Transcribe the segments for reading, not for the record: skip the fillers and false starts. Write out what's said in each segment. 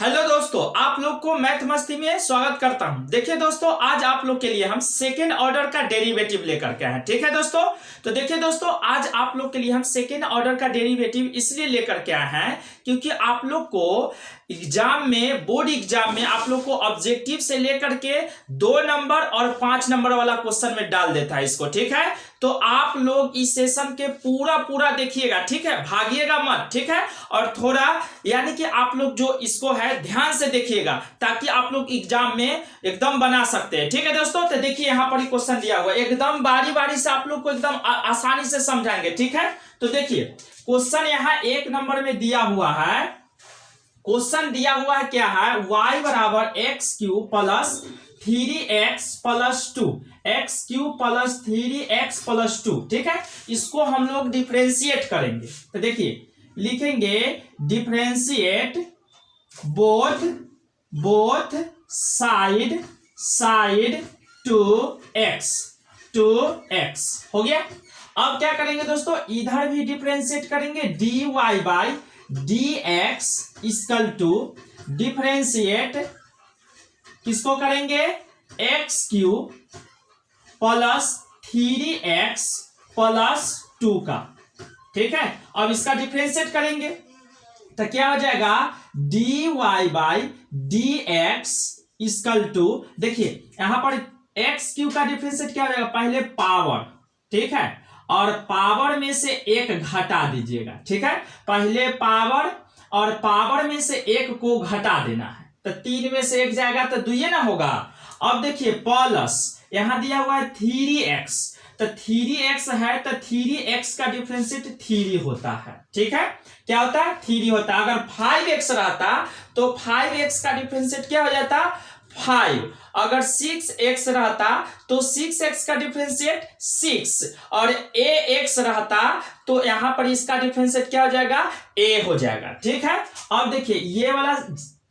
Hello दोस्तों, आप लोग को मैथ मस्ती में स्वागत करता हूं। देखिए दोस्तों, आज आप लोग के लिए हम सेकेंड ऑर्डर का डेरिवेटिव लेकर के आए हैं। ठीक है दोस्तों, तो देखिए दोस्तों, आज आप लोग के लिए हम सेकेंड ऑर्डर का डेरिवेटिव इसलिए लेकर के आए हैं क्योंकि आप लोग को एग्जाम में, बोर्ड एग्जाम में आप लोग को ऑब्जेक्टिव से लेकर के 2 नंबर और 5 नंबर वाला क्वेश्चन में डाल देता है इसको। ठीक है, तो आप लोग इस सेशन के पूरा देखिएगा। ठीक है, भागिएगा मत। ठीक है, और थोड़ा यानी कि आप लोग जो इसको है ध्यान से देखिएगा ताकि आप लोग एग्जाम में एकदम बना सकते हैं। ठीक है दोस्तों, तो देखिए यहाँ पर क्वेश्चन दिया हुआ है, एकदम बारी बारी से आप लोग को एकदम आसानी से समझाएंगे। ठीक है, तो देखिए क्वेश्चन यहाँ 1 नंबर में दिया हुआ है। क्वेश्चन दिया हुआ है क्या है, y बराबर x cube plus 3x plus 2, x cube plus 3x plus 2। ठीक है, इसको हम लोग डिफरेंशिएट करेंगे। तो देखिए लिखेंगे differentiate both side to x हो गया। अब क्या करेंगे दोस्तों, इधर भी डिफरेंशिएट करेंगे, dy by dx equal to differentiate किसको करेंगे, x cube plus 3x plus 2 का। ठीक है, अब इसका डिफरेंशिएट करेंगे तो क्या हो जाएगा, dy by dx equal to, देखिए यहां पर एक्स क्यूब का डिफरेंशिएट क्या हो जाएगा, पहले पावर। ठीक है, और पावर में से 1 घटा दीजिएगा। ठीक है, पहले पावर और पावर में से 1 को घटा देना है, तो 3 में से 1 जाएगा तो 2 ना होगा। अब देखिए प्लस यहां दिया हुआ है 3x, तो 3x है तो 3x का डिफरेंशिएट 3 होता है। ठीक है, क्या होता है, 3 होता है। अगर 5x रहता तो 5x का डिफरेंशिएट क्या हो जाता, 5। अगर 6x रहता तो 6x का डिफरेंशिएट 6, और ax रहता तो यहां पर इसका डिफरेंशिएट क्या हो जाएगा, a हो जाएगा। ठीक है, अब देखिए ये वाला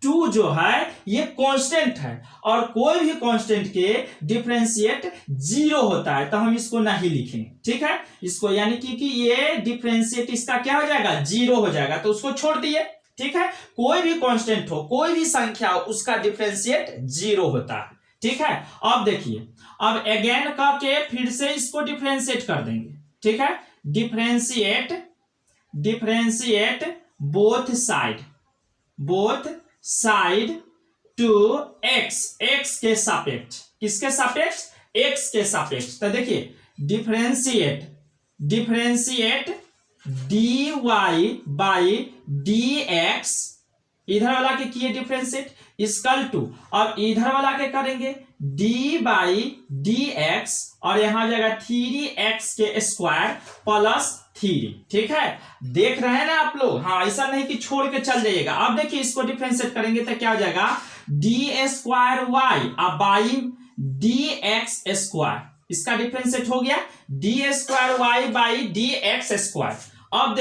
2 जो है ये कांस्टेंट है, और कोई भी कांस्टेंट के डिफरेंशिएट 0 होता है, तो हम इसको नहीं लिखेंगे। ठीक है, इसको यानी कि ये डिफरेंशिएट इसका क्या हो जाएगा, 0 हो जाएगा, तो उसको छोड़ दिए। ठीक है, कोई भी कांस्टेंट हो, कोई भी संख्या हो, उसका डिफरेंशिएट 0 होता है। ठीक है, अब देखिए, अब अगेन करके फिर से इसको डिफरेंशिएट कर देंगे। ठीक है, differentiate both side to x के सापेक्ष। किसके सापेक्ष, एक्स के सापेक्ष। तो देखिए डिफरेंशिएट dy बाई dx, इधर वाला के किए डिफरेंशिएट इक्वल टू, अब इधर वाला के करेंगे d बाई dx, और यहां जाएगा 3x के स्क्वायर प्लस 3। ठीक है, देख रहे हैं ना आप लोग, हाँ ऐसा नहीं कि छोड़ के चल जाइएगा। अब देखिए इसको डिफरेंशिएट करेंगे तो क्या हो जाएगा, d स्क्वायर y अब बाई dx स्क्वायर, इसका डिफरेंशिएट हो गया d square y by dx square. अब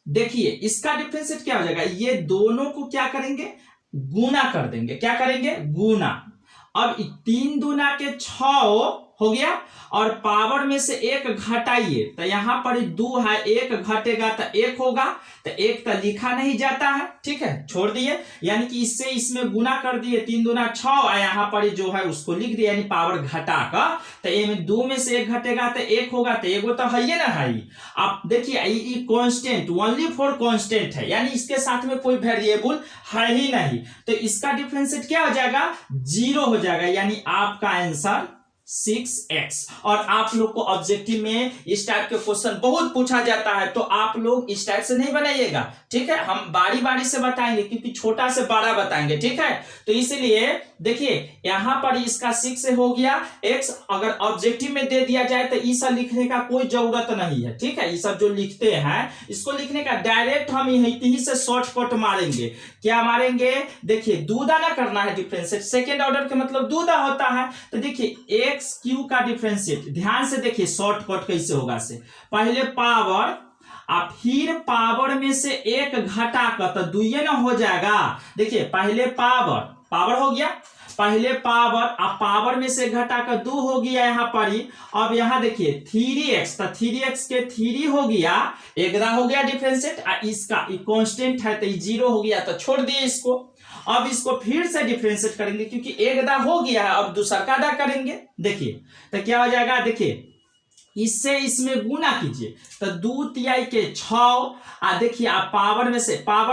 देखिए इसका डिफरेंशिएट क्या हो जाएगा, ये दोनों को क्या करेंगे, गुना कर देंगे। क्या करेंगे, गुना। अब 3 दूना के 6 हो गया, और पावर में से 1 घटाइए, तो यहां पर 2 है, 1 घटेगा तो 1 होगा, तो 1 तो लिखा नहीं जाता है। ठीक है, छोड़ दिए, यानी कि इससे इसमें गुना कर दिए, 3 दूना 6, और यहां पर जो है उसको लिख दिया, यानी पावर घटाकर, तो ये में 2 में से 1 घटेगा तो 1 होगा, तो एगो तो है ना है। आप देखिए ये कांस्टेंट, ओनली फॉर कांस्टेंट है, यानी इसके साथ में कोई वेरिएबल है ही नहीं, तो इसका डिफरेंशिएट क्या हो जाएगा, 0 हो जाएगा, यानी आपका आंसर 6x। और आप लोग को ऑब्जेक्टिव में इस टाइप के क्वेश्चन बहुत पूछा जाता है, तो आप लोग इस टाइप से नहीं बनाइएगा। ठीक है, हम बारी बारी से बताएंगे क्योंकि छोटा से बड़ा बताएंगे। ठीक है, तो इसलिए देखिए यहां पर इसका 6 हो गया x, अगर ऑब्जेक्टिव में दे दिया जाए तो ये सब लिखने का कोई जरूरत नहीं है। ठीक है, ये सब जो लिखते हैं इसको लिखने का डायरेक्ट हम यही से शॉर्टकट मारेंगे। क्या मारेंगे, देखिए दूधा ना करना है डिफरेंशिएट, सेकेंड ऑर्डर के मतलब दूधा होता है। तो देखिए एक्स क्यू का डिफरेंशिएट ध्यान से देखिए शॉर्टकट कैसे होगा, से पहले पावर और फिर पावर में से 1 घटा कर तो 2 ना हो जाएगा। देखिए पहले पावर पावर हो गया, पहले पावर, अब पावर में से घटाकर 2 हो गया यहाँ पर ही। अब यहाँ देखिए 3x, तो 3x के 3 हो गया, 11 हो गया डिफरेंशिएट, इसका कांस्टेंट है तो 0 हो गया, तो छोड़ दिए इसको। अब इसको फिर से डिफरेंशिएट करेंगे क्योंकि 1 हो गया है, अब दूसरा का आधा करेंगे। देखिए तो क्या हो जाएगा, देखिए इससे इसमें गुना कीजिए तो 2 तिहाई के 6, देखिए आप पावर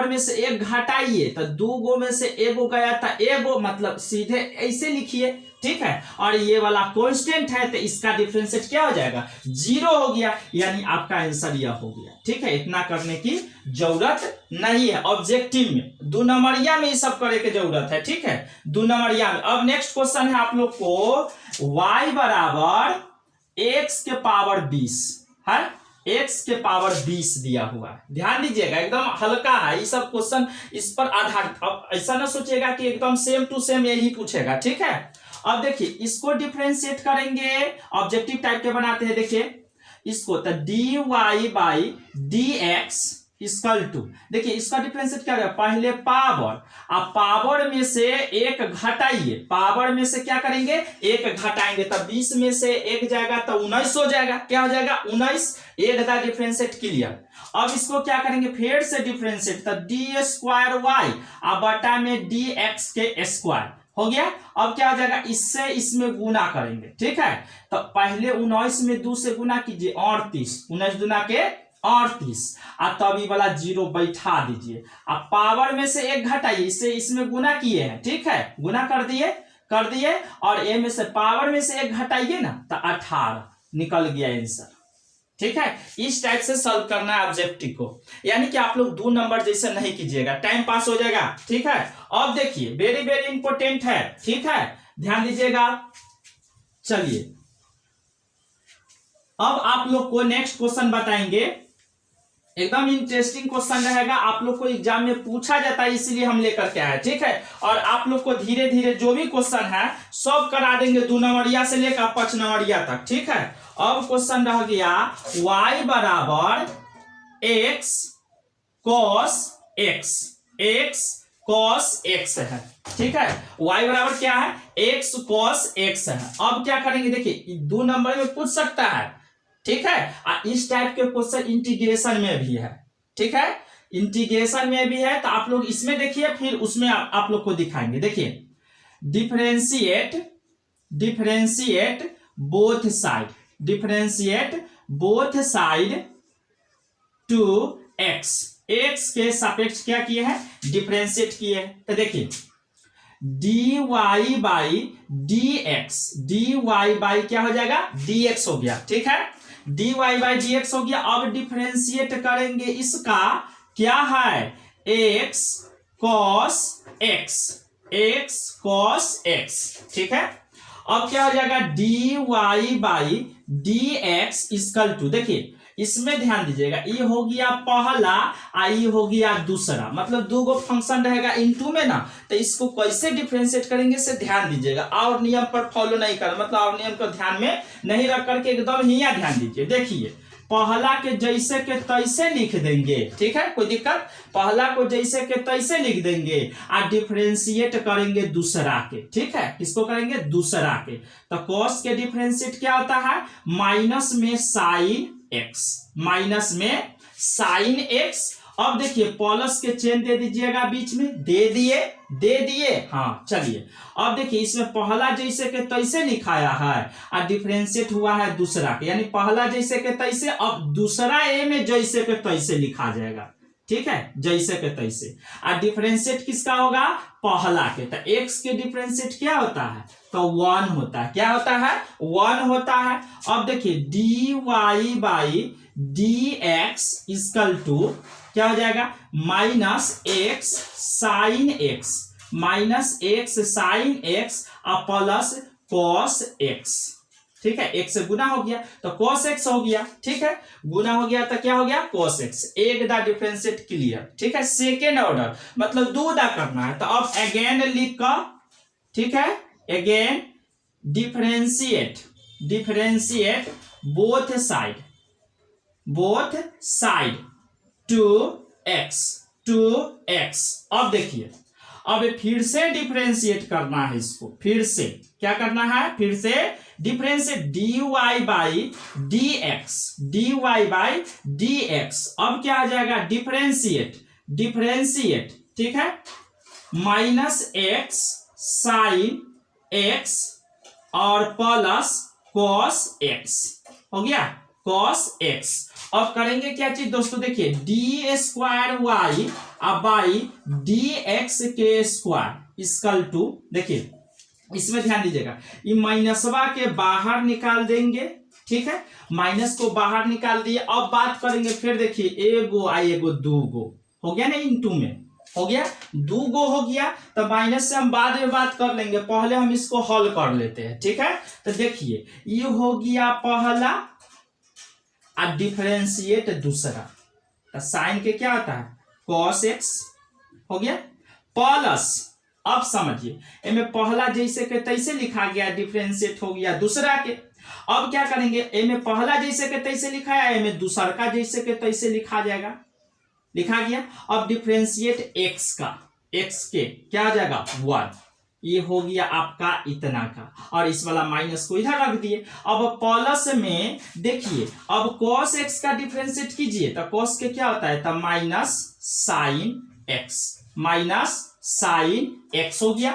में से 1 घटाइए तो 2 गो में से 1 गया था, 1 मतलब सीधे ऐसे लिखिए, ठीक है। और ये वाला कांस्टेंट है तो इसका डिफरेंशिएट क्या हो जाएगा, 0 हो गया, यानी आपका आंसर यह हो गया, ठीक है। इतना करने की जरूरत नहीं है, ऑब्जेक्टिव में 2 नंबरिया में ये सब करे की जरूरत है, ठीक है, 2 नंबरिया में। अब नेक्स्ट क्वेश्चन है आप लोग को y बराबर x के पावर 20 है, x के पावर 20 दिया हुआ है। ध्यान दीजिएगा, एकदम हल्का है ये सब क्वेश्चन, इस पर आधारित। अब ऐसा ना सोचिएगा कि एकदम सेम टू सेम यही पूछेगा, ठीक है। अब देखिए इसको डिफरेंशिएट करेंगे, ऑब्जेक्टिव टाइप के बनाते हैं। देखिए इसको तो dy by dx equal to, देखिए इसका डिफरेंशिएट क्या होगा, पहले पावर, अब पावर में से 1 घटाइए, पावर में से क्या करेंगे 1 घटाएंगे, तब 20 में से 1 जाएगा तो 19 हो जाएगा, क्या हो जाएगा 19, 1 का डिफरेंशिएट क्लियर। अब इसको क्या करेंगे फिर से डिफरेंशिएट, तो डी स्क्वायर वाई अब बटा में dx के स्क्वायर हो गया। अब क्या हो जाएगा, इससे इसमें गुना करेंगे, ठीक है। तो पहले 19 में 2 से गुना कीजिए 38, 19 दूना के 38, तब ये वाला 0 बैठा दीजिए। अब पावर में से 1 घटाइए, इससे इसमें गुना किए हैं, ठीक है, गुना कर दिए और ए में से पावर में से 1 घटाइए ना तो 18 निकल गया आंसर, ठीक है। इस टाइप से सॉल्व करना है ऑब्जेक्टिव को, यानी कि आप लोग 2 नंबर जैसे नहीं कीजिएगा, टाइम पास हो जाएगा, ठीक है। अब देखिए वेरी वेरी इंपॉर्टेंट है, ठीक है, ध्यान दीजिएगा। चलिए अब आप लोग को नेक्स्ट क्वेश्चन बताएंगे, एकदम इंटरेस्टिंग क्वेश्चन रहेगा, आप लोग को एग्जाम में पूछा जाता है इसलिए हम लेकर के आए, ठीक है। और आप लोग को धीरे धीरे जो भी क्वेश्चन है सब करा देंगे 2 नंबरिया से लेकर 5 नंबरिया तक, ठीक है। अब क्वेश्चन रह गया y बराबर x cos x है, ठीक है। y बराबर क्या है, x cos x है। अब क्या करेंगे, देखिए 2 नंबर में पूछ सकता है, ठीक है। इस टाइप के क्वेश्चन इंटीग्रेशन में भी है, ठीक है, इंटीग्रेशन में भी है। तो आप लोग इसमें देखिए, फिर उसमें आप लोग को दिखाएंगे। देखिए differentiate both side to x के सापेक्ष क्या किए हैं, डिफरेंशिएट किए हैं। तो देखिए dy बाई क्या हो जाएगा, dx हो गया, ठीक है, dy बाई dx हो गया। अब डिफरेंशिएट करेंगे इसका, क्या है x cos x, ठीक है। अब क्या हो जाएगा dy by dx equal to, देखिए इसमें ध्यान दीजिएगा, ये हो गया पहला ये हो गया दूसरा, मतलब 2 गो फंक्शन रहेगा इनटू में ना, तो इसको कैसे डिफरेंशिएट करेंगे इससे ध्यान दीजिएगा, और नियम पर फॉलो नहीं करना, मतलब और नियम को ध्यान में नहीं रख करके एकदम ही ध्यान दीजिए। देखिए पहला के जैसे के तैसे लिख देंगे, ठीक है, कोई दिक्कत, पहला को जैसे के तैसे लिख देंगे और डिफरेंशिएट करेंगे दूसरा के, ठीक है, इसको करेंगे दूसरा के। तो कॉस के डिफरेंशिएट क्या होता है, माइनस में साइन x। अब देखिए प्लस के चेन दे दीजिएगा बीच में, दे दिए, हाँ चलिए। अब देखिए इसमें पहला जैसे के तैसे लिखाया है और डिफरेंशिएट हुआ है दूसरा के, यानी पहला जैसे के तैसे, अब दूसरा ए में जैसे के तैसे लिखा जाएगा, ठीक है, जैसे के तैसे। और डिफरेंशिएट किसका होगा, पहला के। तो x के डिफरेंशिएट क्या होता है, तो 1 होता है, क्या होता है 1 होता है। अब देखिए dy by dx equal to क्या हो जाएगा, माइनस x साइन x और प्लस cos x, ठीक है, एक से गुना हो गया तो cos x हो गया, ठीक है, गुना हो गया तो क्या हो गया cos x, एक दा डिफरेंशिएट क्लियर, ठीक है। सेकेंड ऑर्डर मतलब 2 दा करना है, तो अब अगेन लिख कर, ठीक है, again differentiate both side to x। अब देखिए अब फिर से डिफरेंशिएट करना है इसको, फिर से क्या करना है, फिर से differentiate dy by D x. अब क्या आ जाएगा, डिफरेंशिएट ठीक है, माइनस एक्स साइन एक्स और प्लस कॉस एक्स, हो गया कॉस एक्स। अब करेंगे क्या चीज दोस्तों, देखिए d square Y by D x के स्क्वायर इक्वल टू, देखिए इसमें ध्यान दीजिएगा, ये माइनसवा के बाहर निकाल देंगे, ठीक है, माइनस को बाहर निकाल दिए। अब बात करेंगे फिर, देखिए एगो आई एगो दूगो हो गया ना, इनटू में हो गया, दूगो हो गया, तो माइनस से हम बाद में बात कर लेंगे, पहले हम इसको हल कर लेते हैं, ठीक है। तो देखिए ये हो गया पहला और डिफरेंशिएट दूसरा, तो साइन के क्या होता है कॉस एक्स हो गया, प्लस अब समझिए इनमें पहला जैसे के तैसे लिखा गया, डिफरेंशिएट हो गया दूसरा के। अब क्या करेंगे, इनमें पहला जैसे के तैसे लिखा है, इनमें दूसरा का जैसे के तैसे लिखा जाएगा, लिखा गया। अब डिफरेंशिएट एक्स का, एक्स के क्या आ जाएगा 1, ये हो गया आपका इतना का, और इस वाला माइनस को इधर रख दिए। अब प्लस में देखिए, अब cos x का डिफरेंशिएट कीजिए, तो cos के क्या होता है, तो माइनस साइन x हो गया।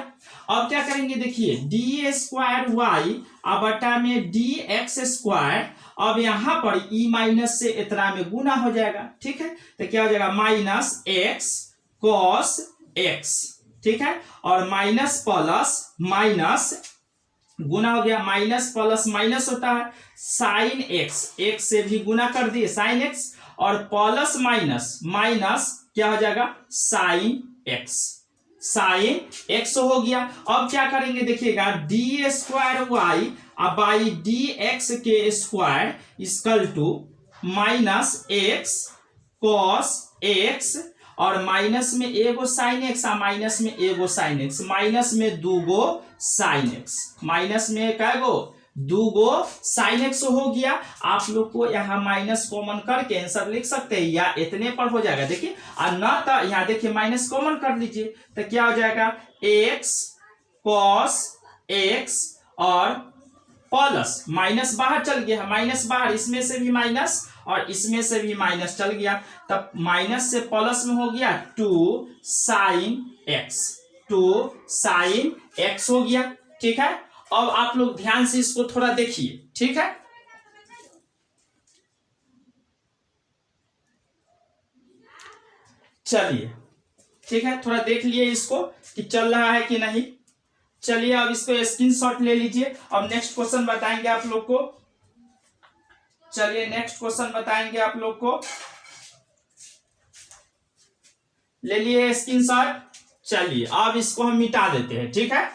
अब क्या करेंगे, देखिए डी स्क्वायर वाई बटा में डी एक्स स्क्वायर, अब यहां पर ई माइनस से इतना में गुना हो जाएगा, ठीक है, तो क्या हो जाएगा माइनस एक्स कॉस एक्स, ठीक है, और माइनस प्लस माइनस गुना हो गया, माइनस प्लस माइनस होता है साइन एक्स, एक्स से भी गुना कर दिए साइन एक्स, और प्लस माइनस माइनस क्या हो जाएगा साइन एक्स हो गया। अब क्या करेंगे देखिएगा, D square Y by D x के square equal to minus X cos X, और माइनस में एगो साइन एक्स और माइनस में एगो साइन एक्स, माइनस में दूगो साइन एक्स, माइनस में कैगो दूगो साइन एक्स हो गया। आप लोग को यहाँ माइनस कॉमन करके आंसर लिख सकते हैं, या इतने पर हो जाएगा, देखिए, और न तो यहाँ देखिए माइनस कॉमन कर लीजिए, तो क्या हो जाएगा एक्स कॉस एक्स और प्लस माइनस बाहर चल गया, माइनस बाहर, इसमें से भी माइनस और इसमें से भी माइनस चल गया, तब माइनस से प्लस में हो गया 2 साइन एक्स हो गया, ठीक है। अब आप लोग ध्यान से इसको थोड़ा देखिए, ठीक है, चलिए ठीक है, थोड़ा देख लिए इसको कि चल रहा है कि नहीं। चलिए अब इसको स्क्रीनशॉट ले लीजिए। अब नेक्स्ट क्वेश्चन बताएंगे आप लोग को, चलिए नेक्स्ट क्वेश्चन बताएंगे आप लोग को, ले लिए स्क्रीनशॉट। चलिए अब इसको हम मिटा देते हैं, ठीक है।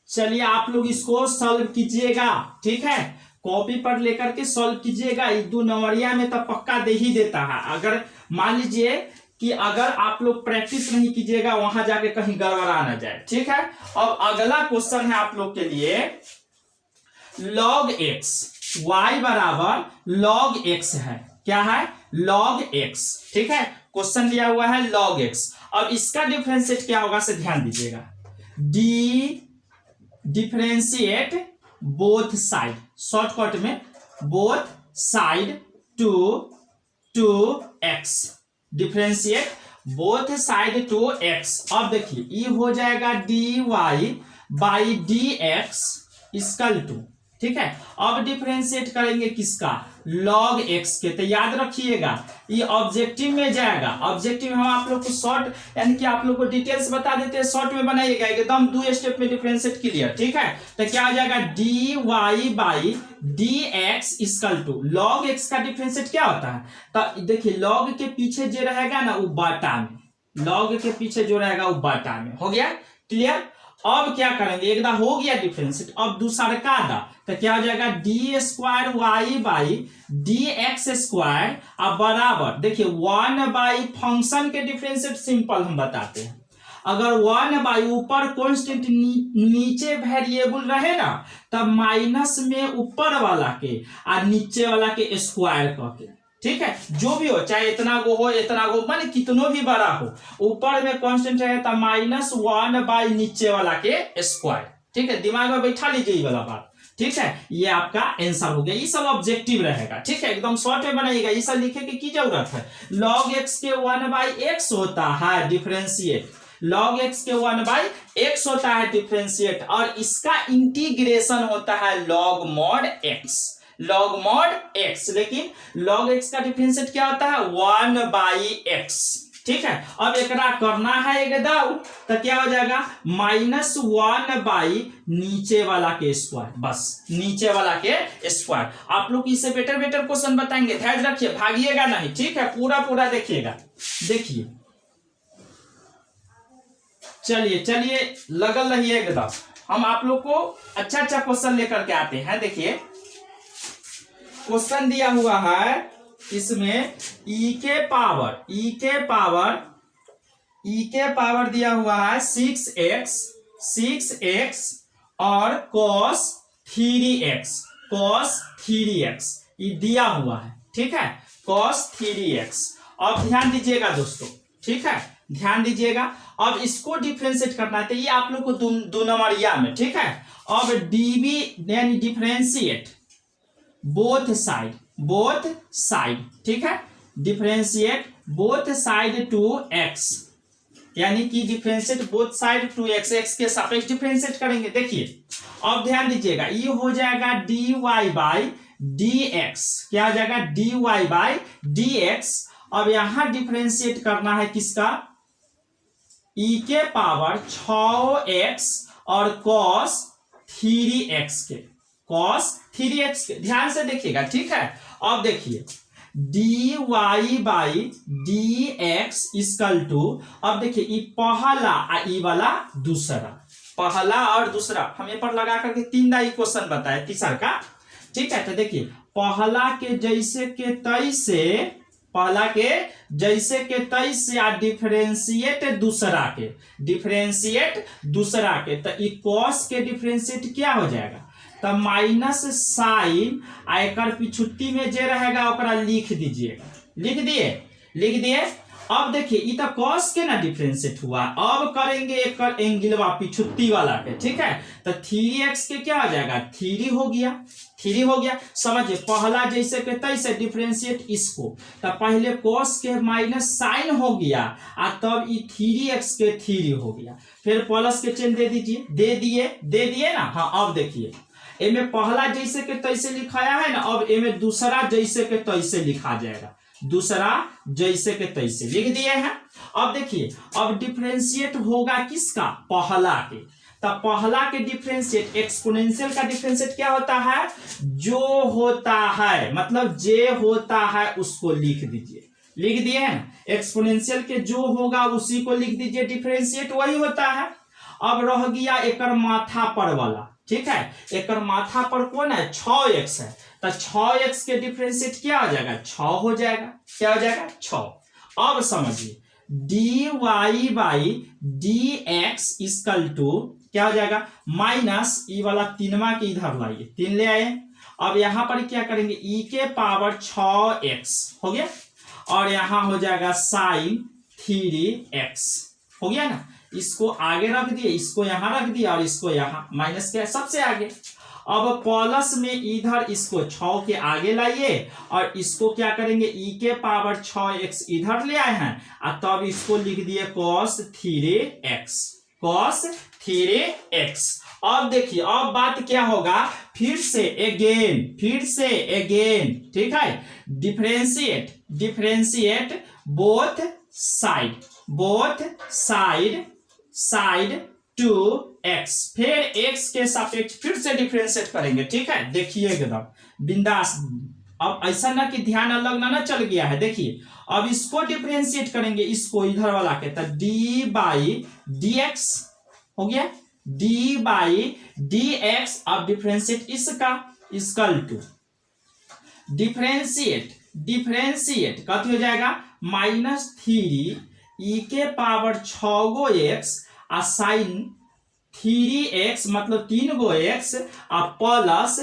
चलिए आप लोग इसको सॉल्व कीजिएगा, ठीक है, कॉपी पर लेकर के सॉल्व कीजिएगा, 2 नंबरिया में तो पक्का दे ही देता है। अगर मान लीजिए कि अगर आप लोग प्रैक्टिस नहीं कीजिएगा, वहां जाके कहीं गड़बड़ा ना जाए, ठीक है। अब अगला क्वेश्चन है आप लोग के लिए, log x, y बराबर log x है, क्या है log x, ठीक है, क्वेश्चन दिया हुआ है log x। अब इसका डिफरेंशिएट क्या होगा से ध्यान दीजिएगा, डिफरेंशिएट बोथ साइड, शॉर्टकट में both side to x, differentiate both side to x। अब देखिए ये हो जाएगा dy by D x equal to, ठीक है। अब डिफरेंशिएट करेंगे किसका, log x के, तो याद रखिएगा ये ऑब्जेक्टिव में जाएगा। ऑब्जेक्टिव हम आप लोग को शॉर्ट यानी कि आप लोग को डिटेल्स बता देते हैं, शॉर्ट में बनाइएगा, एकदम 2 स्टेप में डिफरेंशिएट क्लियर, ठीक है। तो क्या आ जाएगा dy by D x equal to, log x का डिफरेंशिएट क्या होता है, तो देखिए log के पीछे जो रहेगा ना वो बाटा में, log के पीछे जो रहेगा वो बाटा में, हो गया क्लियर। अब क्या करेंगे, एक दा हो गया डिफरेंशिएट, अब दूसरा का दा, तो क्या हो जाएगा d square Y by D x square अब बराबर, देखिए 1 बाई फंक्शन के डिफरेंशिएट सिंपल हम बताते हैं, अगर 1 बाई ऊपर कांस्टेंट नीचे वेरिएबल रहे ना, तब माइनस में ऊपर वाला के और नीचे वाला के स्क्वायर करके, ठीक है, जो भी हो, चाहे इतना गो हो, इतना गो, माने कितनो भी बड़ा हो, ऊपर में कांस्टेंट रहेगा -1/, नीचे वाला के स्क्वायर। ठीक है, दिमाग में बैठा लीजिए ये वाला बात। ठीक है, ये आपका आंसर हो गया। ये सब ऑब्जेक्टिव रहेगा। ठीक है, एकदम शॉर्ट में बनाइएगा, ये सब लिखे की जरूरत है। log x के 1/x होता है डिफरेंशिएट, log x के 1/x होता है डिफरेंशिएट, और इसका इंटीग्रेशन होता है log mod x, log mod x। लेकिन log x का डिफरेंशिएट क्या होता है 1/x। ठीक है, अब एकरा करना है एकदम, तो क्या हो जाएगा -1/, नीचे वाला के स्क्वायर, बस नीचे वाला के स्क्वायर। आप लोग इससे बेटर क्वेश्चन बताएंगे, ध्यान रखिए, भागिएगा नहीं। ठीक है, पूरा देखिएगा। देखिए, चलिए लगल रहिए एकदम, हम आप लोग को अच्छा क्वेश्चन लेकर के आते हैं। देखिए, क्वेश्चन दिया हुआ है इसमें e के पावर दिया हुआ है 6x और cos 3x ये दिया हुआ है। ठीक है, cos 3x। अब ध्यान दीजिएगा दोस्तों, ठीक है, ध्यान दीजिएगा। अब इसको डिफरेंशिएट करना है, तो ये आप लोग को दो नंबरिया में। ठीक है, अब dv यानी डिफरेंशिएट बोथ साइड। ठीक है, differentiate both side to x, यानी कि differentiate both side to x, x के सापेक्ष डिफरेंशिएट करेंगे। देखिए, अब ध्यान दीजिएगा, ये हो जाएगा dy/dx, क्या हो जाएगा dy/dx। अब यहां डिफरेंशिएट करना है किसका, e के पावर 6x और cos 3x के, ध्यान से देखिएगा। ठीक है, अब देखिए dy/dx इक्वल टू, अब देखिए ये पहला और ये वाला दूसरा, पहला और दूसरा हम ये पर लगा करके 3 क्वेश्चन बताए तीसरा का। ठीक है, तो देखिए पहला के जैसे के तैसे या डिफरेंशिएट दूसरा के, तो ई cos के डिफरेंशिएट क्या हो जाएगा, तो माइनस साइन आयकर पिछुट्टी में जे रहेगा ओकरा लिख दीजिएगा। लिख दिए। अब देखिए ये तो cos के ना डिफरेंशिएट हुआ, अब करेंगे एक एंगलवा पिछुट्टी वाला के। ठीक है, तो 3x के क्या हो जाएगा 3 हो गया। समझिए, पहला जैसे के तैसे डिफरेंशिएट इसको, तो पहले cos के माइनस साइन हो गया और तब ये 3x के 3 हो गया, फिर प्लस के चिन्ह दे दिए ना। हाँ, अब देखिए एमे पहला जैसे के तैसे लिखाया है ना, अब एमे दूसरा जैसे के तैसे लिखा जाएगा, दूसरा जैसे के तैसे लिख दिए हैं। अब देखिए, अब डिफरेंशिएट होगा किसका, पहला के, तब पहला के डिफरेंशिएट, एक्सपोनेंशियल का डिफरेंशिएट क्या होता है, जो होता है, मतलब जे होता है उसको लिख दिए हैं। एक्सपोनेंशियल के जो होगा उसी को लिख दीजिए, डिफरेंशिएट वही होता है। अब रह गया एकर माथा पर वाला। ठीक है, एकर माथा पर कौन है 6x है, तो 6x के डिफरेंशिएट क्या हो जाएगा 6 हो जाएगा, क्या हो जाएगा 6। अब समझिए dy/dx इक्वल टू क्या हो जाएगा माइनस ई वाला 3 के इधर लाइए, 3 ले आए। अब यहां पर क्या करेंगे e के पावर 6x हो गया, और यहां हो जाएगा sin 3x हो गया ना। इसको आगे रख दिए, इसको यहां रख दिया और इसको यहां माइनस के सबसे आगे। अब प्लस में इधर इसको 6 के आगे लाइए और इसको क्या करेंगे e के पावर 6x इधर ले आए हैं और तब इसको लिख दिए cos 3x। अब देखिए, अब बात क्या होगा, फिर से अगेन। ठीक है, differentiate both side to x, फिर x के सापेक्ष फिर से डिफरेंशिएट करेंगे। ठीक है, देखिए एकदम बिंदास। अब ऐसा ना कि ध्यान अलग ना चल गया है। देखिए, अब इसको डिफरेंशिएट करेंगे, इसको इधर वाला के, तो d/dx हो गया, d/dx। अब डिफरेंशिएट इसका इक्वल टू डिफरेंशिएट कथी हो जाएगा -3 e के पावर 6x और साइन 3x मतलब 3x और प्लस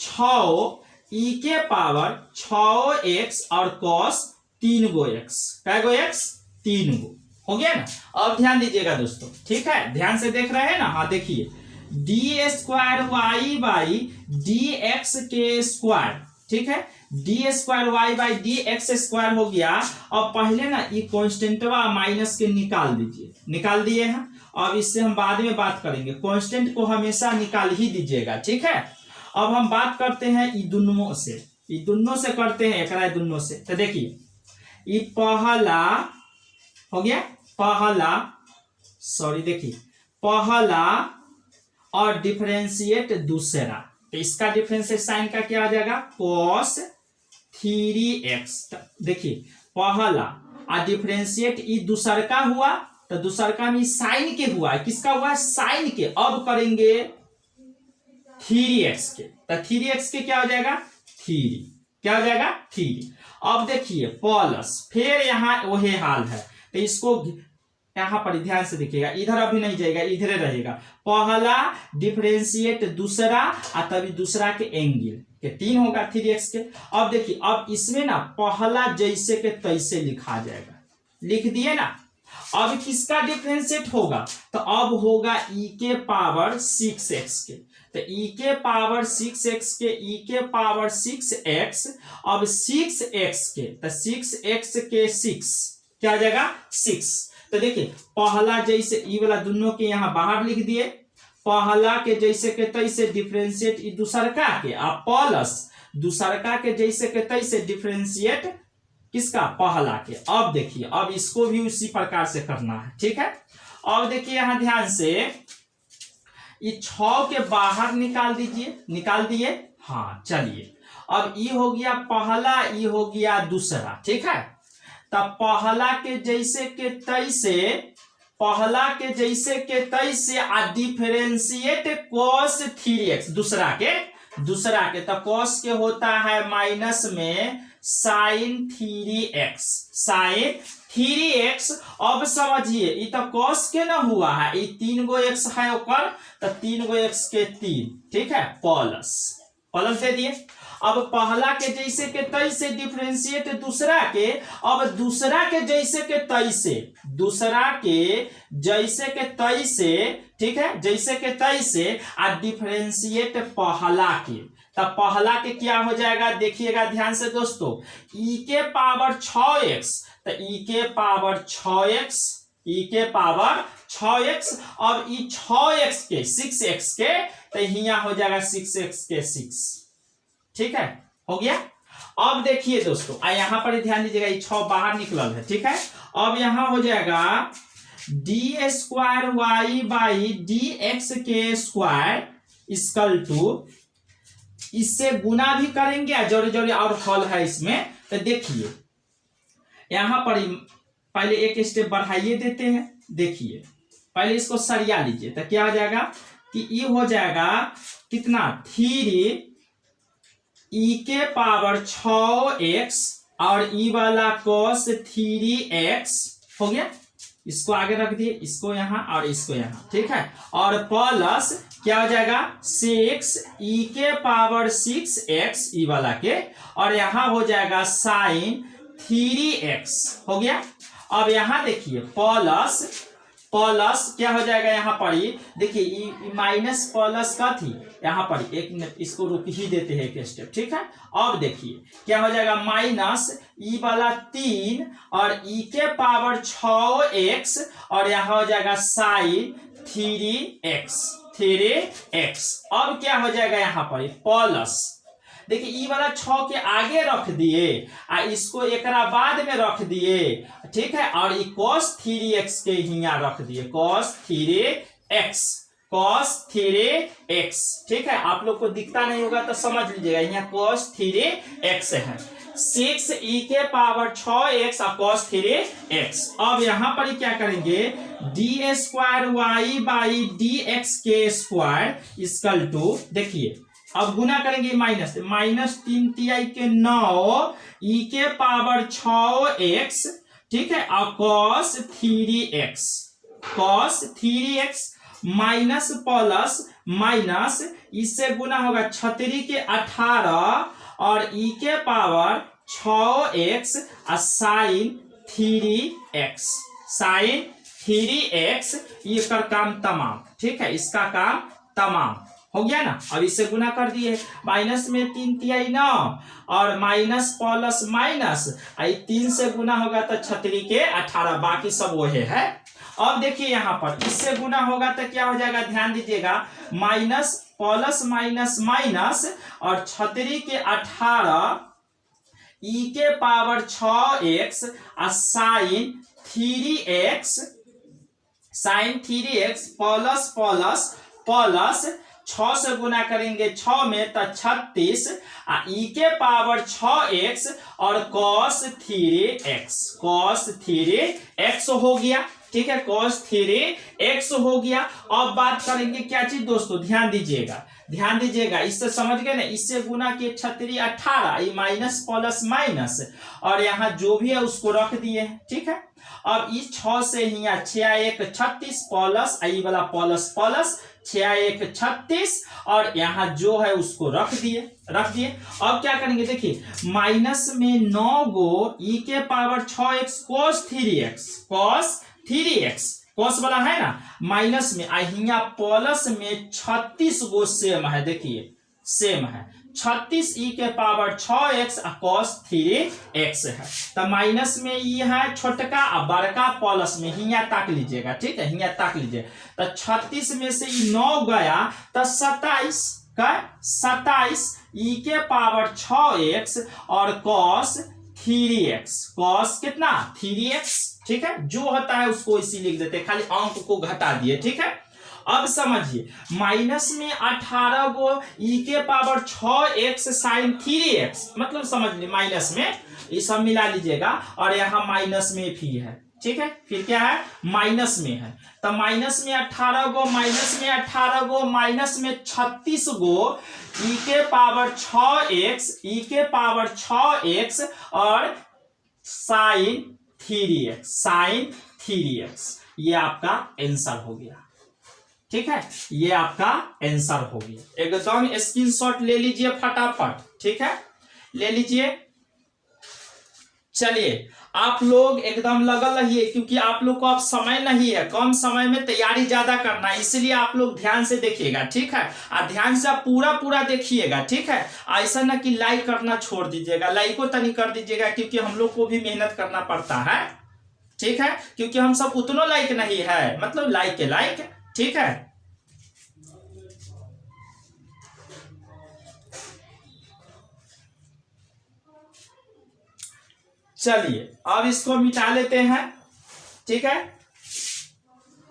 6 ई के पावर 6x और cos 3 गो x, कै गो x, 3 गो, हो गया ना। अब ध्यान दीजिएगा दोस्तों, ठीक है, ध्यान से देख रहे हैं ना। हाँ देखिए, d square Y by D x के स्क्वायर, ठीक है, d square Y by D x square हो गया। अब पहले ना ये कॉन्स्टेंटवा माइनस के निकाल दीजिए, निकाल दिए हैं। अब इससे हम बाद में बात करेंगे, कांस्टेंट को हमेशा निकाल ही दीजिएगा, ठीक है। अब हम बात करते हैं ई दोनों से, ई दोनों से करते हैं, एकरा दोनों से। तो देखिए ये पहला हो गया, पहला, सॉरी देखिए, पहला और डिफरेंशिएट दूसरा, तो इसका डिफरेंशिएट साइन का क्या आ जाएगा, cos 3x। देखिए पहला और डिफरेंशिएट ई दूसर का हुआ, तो दूसर का में साइन के हुआ, किसका हुआ है, साइन के। अब करेंगे 3x के, तो 3x के क्या हो जाएगा, 3, क्या हो जाएगा, 3। अब देखिए प्लस, फिर यहाँ वही हाल है, तो इसको यहाँ पर ध्यान से देखिएगा, इधर अभी नहीं जाएगा, इधर रहेगा। पहला डिफरेंशिएट दूसरा और तभी दूसरा के एंगल के 3 होगा 3x के। अब देखिए, अब इसमें ना पहला जैसे के तैसे लिखा जाएगा, लिख दिए ना। अब किसका डिफरेंशिएट होगा, तो अब होगा e के पावर 6x के, तो e के पावर 6x के, e के पावर 6x। अब 6x के, तो 6x के 6 क्या हो जाएगा, 6। तो देखिए पहला जैसे ई वाला दोनों के यहाँ बाहर लिख दिए, पहला के जैसे के तैसे डिफरेंशिएट ई दूसरका के, और प्लस दूसरका के जैसे के तैसे डिफरेंशिएट किसका, पहला के। अब देखिए, अब इसको भी उसी प्रकार से करना है, ठीक है। अब देखिए यहाँ ध्यान से, ये 6 के बाहर निकाल दीजिए, निकाल दिए, हाँ चलिए। अब ये हो गया पहला, ये हो गया दूसरा, ठीक है। तब पहला के जैसे के तैसे, पहला के जैसे के तैसे आ डिफरेंशिएट cos 3x, दूसरा के, तो cos के होता है माइनस में sin 3x, sin 3x। अब समझिए, ये तो cos के ना हुआ है, ये 3 गो x है ओकर, तो 3 गो x के 3, ठीक है, प्लस दे दिए। अब पहला के जैसे के तैसे डिफरेंशिएट दूसरा के, अब दूसरा के जैसे के तैसे, दूसरा के जैसे के तैसे, ठीक है, जैसे के तैसे आ डिफरेंशिएट पहला के, तब पहला के क्या हो जाएगा, देखिएगा ध्यान से दोस्तों, e के पावर 6x, तो e के पावर 6x, e के पावर 6x। अब ई 6x के 6x के, तो यहाँ हो जाएगा 6x के 6, ठीक है, हो गया। अब देखिए दोस्तों, यहां पर ध्यान दीजिएगा, ये 6 बाहर निकलल है, ठीक है। अब यहां हो जाएगा d square Y by D x के स्क्वायर इक्वल टू, इससे गुना भी करेंगे जोड़े जोड़े, और हल है इसमें। तो देखिए यहां पर पहले एक स्टेप बढ़ाइए देते हैं, देखिए पहले इसको सरिया लीजिए, तो क्या हो जाएगा कि ये हो जाएगा कितना, 3 e के पावर 6x और e वाला cos 3x हो गया। इसको आगे रख दिए, इसको यहाँ और इसको यहाँ, ठीक है। और प्लस क्या हो जाएगा, 6 e के पावर 6x ई वाला के, और यहाँ हो जाएगा sin 3x हो गया। अब यहाँ देखिए प्लस क्या हो जाएगा, यहाँ पर ही देखिए माइनस प्लस का थी, यहाँ पर एक मिनट इसको रुक ही देते हैं एक स्टेप, ठीक है। अब देखिए क्या हो जाएगा, माइनस ई वाला 3 और ई के पावर 6x, और यहाँ हो जाएगा साइन 3x। अब क्या हो जाएगा यहाँ पर प्लस, देखिए ई वाला 6 के आगे रख दिए, इसको एक बाद में रख दिए, ठीक है। और ये cos 3x के यहाँ रख दिए, cos 3x, ठीक है। आप लोग को दिखता नहीं होगा तो समझ लीजिएगा, यहाँ cos 3x है, 6 e के पावर 6x और cos 3x। अब यहाँ पर क्या करेंगे, d square Y by D x के स्क्वायर इक्वल टू, देखिए अब गुना करेंगे माइनस 3 ti के 9 e के पावर 6x, ठीक है, और cos 3x minus plus minus, इससे गुना होगा 36 के 18 और ई के power 6x sine 3x sign 3x ये कर काम तमाम। ठीक है, इसका काम तमाम हो गया ना। अब इससे गुना कर दिए, माइनस में 3 तिहाई 9 और माइनस प्लस माइनस 3 से गुना होगा तो 6 के 18, बाकी सब वही है। अब देखिए यहाँ पर इससे गुना होगा तो क्या हो जाएगा, ध्यान दीजिएगा, माइनस प्लस माइनस माइनस और 6 के 18 ई के power 6x sine 3x plus plus plus 6 से गुना करेंगे 6 में तो 36 ई के पावर 6x और cos 3x हो गया। ठीक है, cos 3x हो गया। अब बात करेंगे क्या चीज दोस्तों, ध्यान दीजिएगा, इससे समझ गए ना, इससे गुना के 6 18 ये माइनस प्लस माइनस और यहाँ जो भी है उसको रख दिए। ठीक है, अब इस 6 से यहाँ 6 1 36 प्लस आई वाला प्लस प्लस 6 1 36 और यहाँ जो है उसको रख दिए। अब क्या करेंगे, देखिए माइनस में 9 गो ई के power 6x cos 3x cos वाला है ना, माइनस में यहाँ प्लस में 36 गो सेम है, देखिए सेम है 36 ई के पावर 6x cos 3x है। तो माइनस में ये है छोटका और बड़का प्लस में यहाँ ताक लीजिएगा। ठीक है, यहाँ ताक लीजिए तो 36 में से 9 गया तो 27 ई के पावर 6x और cos 3x cos कितना 3x। ठीक है, जो होता है उसको इसी लिख देते हैं, खाली अंक को घटा दिए। ठीक है, अब समझिए माइनस में 18 गो ई के पावर 6x साइन 3x, मतलब समझ लीजिए माइनस में ये सब मिला लीजिएगा और यहाँ माइनस में भी है। ठीक है, फिर क्या है, माइनस में है तो माइनस में 18 गो माइनस में 36 गो ई के पावर 6x और साइन 3x ये आपका आंसर हो गया। ठीक है, ये आपका आंसर हो गया। एकदम स्क्रीनशॉट ले लीजिए फटाफट। ठीक है, ले लीजिए। चलिए आप लोग एकदम लगल रहिए, क्योंकि आप लोग को अब समय नहीं है, कम समय में तैयारी ज्यादा करना है, इसलिए आप लोग ध्यान से देखिएगा। ठीक है, और ध्यान से आप पूरा देखिएगा। ठीक है, ऐसा ना कि लाइक करना छोड़ दीजिएगा, लाइक को तनी कर दीजिएगा, क्योंकि हम लोग को भी मेहनत करना पड़ता है। ठीक है, क्योंकि हम सब उतना लाइक नहीं है, मतलब लाइक के लाइक। ठीक है, चलिए अब इसको मिटा लेते हैं। ठीक है,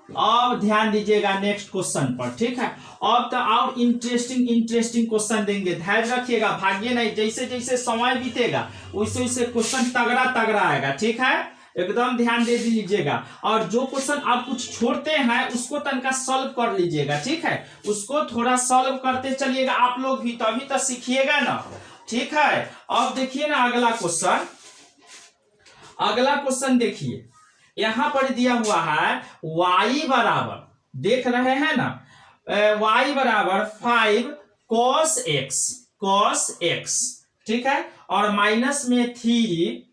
अब ध्यान दीजिएगा नेक्स्ट क्वेश्चन पर। ठीक है, अब तो और इंटरेस्टिंग क्वेश्चन देंगे, धैर्य रखिएगा, भागिए नहीं। जैसे जैसे समय बीतेगा वैसे वैसे क्वेश्चन तगड़ा आएगा। ठीक है, एकदम ध्यान दे दीजिएगा। और जो क्वेश्चन आप कुछ छोड़ते हैं उसको तनका सॉल्व कर लीजिएगा। ठीक है, उसको थोड़ा सॉल्व करते चलिएगा आप लोग भी, तभी तो सीखिएगा ना। ठीक है, अब देखिए ना अगला क्वेश्चन देखिए, यहां पर दिया हुआ है y बराबर, देख रहे हैं ना, y बराबर 5 cos x। ठीक है, और माइनस में 3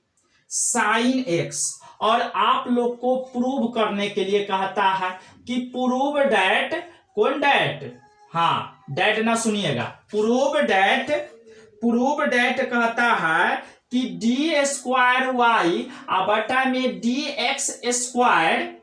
sin x। और आप लोग को प्रूव करने के लिए कहता है कि प्रूव डैट, कौन डैट, हाँ डैट ना सुनिएगा, प्रूव डैट कहता है कि डी स्क्वायर वाई बटा में dx स्क्वायर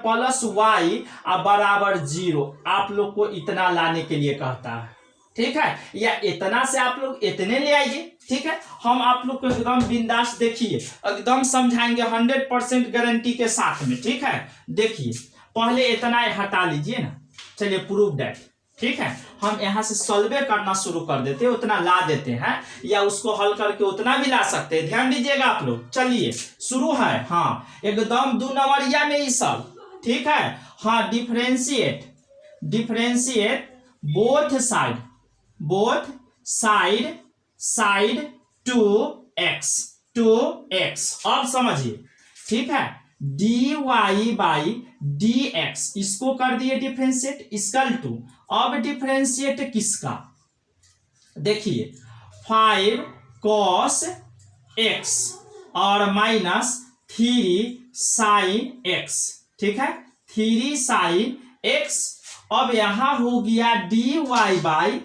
प्लस वाई बराबर 0। आप लोग को इतना लाने के लिए कहता है। ठीक है, या इतना से आप लोग इतने ले आइए। ठीक है, हम आप लोग को एकदम बिंदास, देखिए एकदम समझाएंगे 100% गारंटी के साथ में। ठीक है, देखिए पहले इतना हटा लीजिए ना। चलिए प्रूव दैट। ठीक है, हम यहाँ से सॉल्वे करना शुरू कर देते हैं, उतना ला देते हैं, या उसको हल करके उतना भी ला सकते हैं। ध्यान दीजिएगा आप लोग। चलिए शुरू है, हाँ एकदम 2 नंबरिया में ही सब। ठीक है, हाँ differentiate both side to x. अब समझिए। ठीक है, dy बाई dx इसको कर दिए डिफरेंशिएट इक्वल टू, अब डिफरेंशिएट किसका, देखिए 5 cos x और माइनस 3 sin x, ठीक है, 3 sin x। अब यहां हो गया dy बाई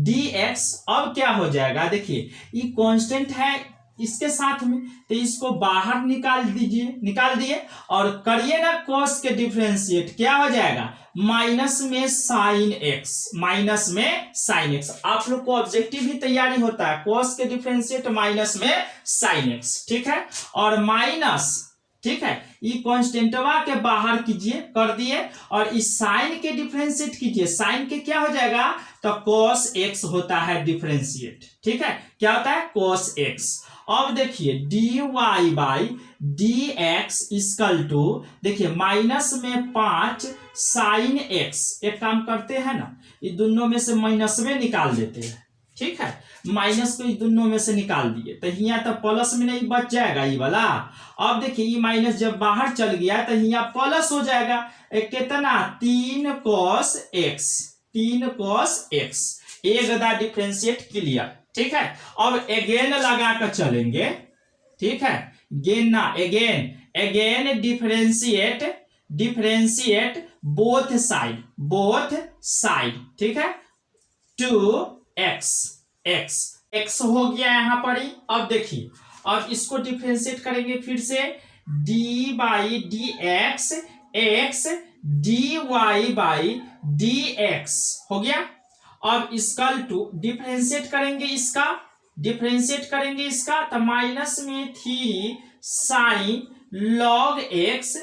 dx, अब क्या हो जाएगा, देखिए ये कांस्टेंट है इसके साथ में, तो इसको बाहर निकाल दिए और करिए ना cos के डिफरेंशिएट, क्या हो जाएगा, माइनस में sin x। आप लोग को ऑब्जेक्टिव भी तैयारी होता है, cos के डिफरेंशिएट माइनस में sin x, ठीक है, और माइनस, ठीक है, ये कांस्टेंटवा के बाहर कीजिए, कर दिए, और इस साइन के डिफरेंशिएट कीजिए, साइन के क्या हो जाएगा, तो cos x होता है डिफरेंशिएट, ठीक है, क्या होता है cos x। अब देखिए dy by dx equal to, देखिए माइनस में 5 sin x, एक काम करते हैं ना, ये दोनों में से माइनस में निकाल देते हैं, ठीक है, माइनस को इस दोनों में से निकाल दिए, तो यहाँ तो प्लस में नहीं बच जाएगा ये वाला। अब देखिए ये माइनस जब बाहर चल गया तो यहाँ प्लस हो जाएगा, कितना 3 cos x, एक गदा डिफरेंशिएट क्लियर, ठीक है। अब अगेन लगा कर चलेंगे, ठीक है, गेन ना अगेन डिफरेंशिएट बोथ साइड, ठीक है, 2x x हो गया यहाँ पर ही। अब देखिए अब इसको डिफरेंशिएट करेंगे फिर से, d by dx x dy by dx हो गया। अब इक्वल टू डिफरेंशिएट करेंगे इसका, तो माइनस में 3 sin log x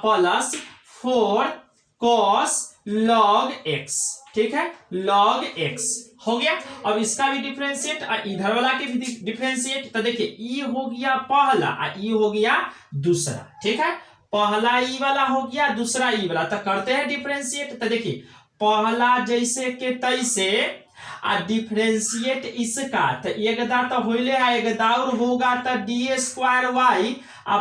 plus 4 cos log x, ठीक है, log x हो गया। अब इसका भी डिफरेंशिएट और इधर वाला के भी डिफरेंशिएट, तो देखिए ई हो गया पहला और ई हो गया दूसरा, ठीक है, पहला ई वाला हो गया, दूसरा ई वाला, तो करते हैं डिफरेंशिएट। तो देखिए पहला जैसे के तैसे आ डिफरेंशिएट इसका, तो एक दा तो होइले है, एक दा और होगा तो d square Y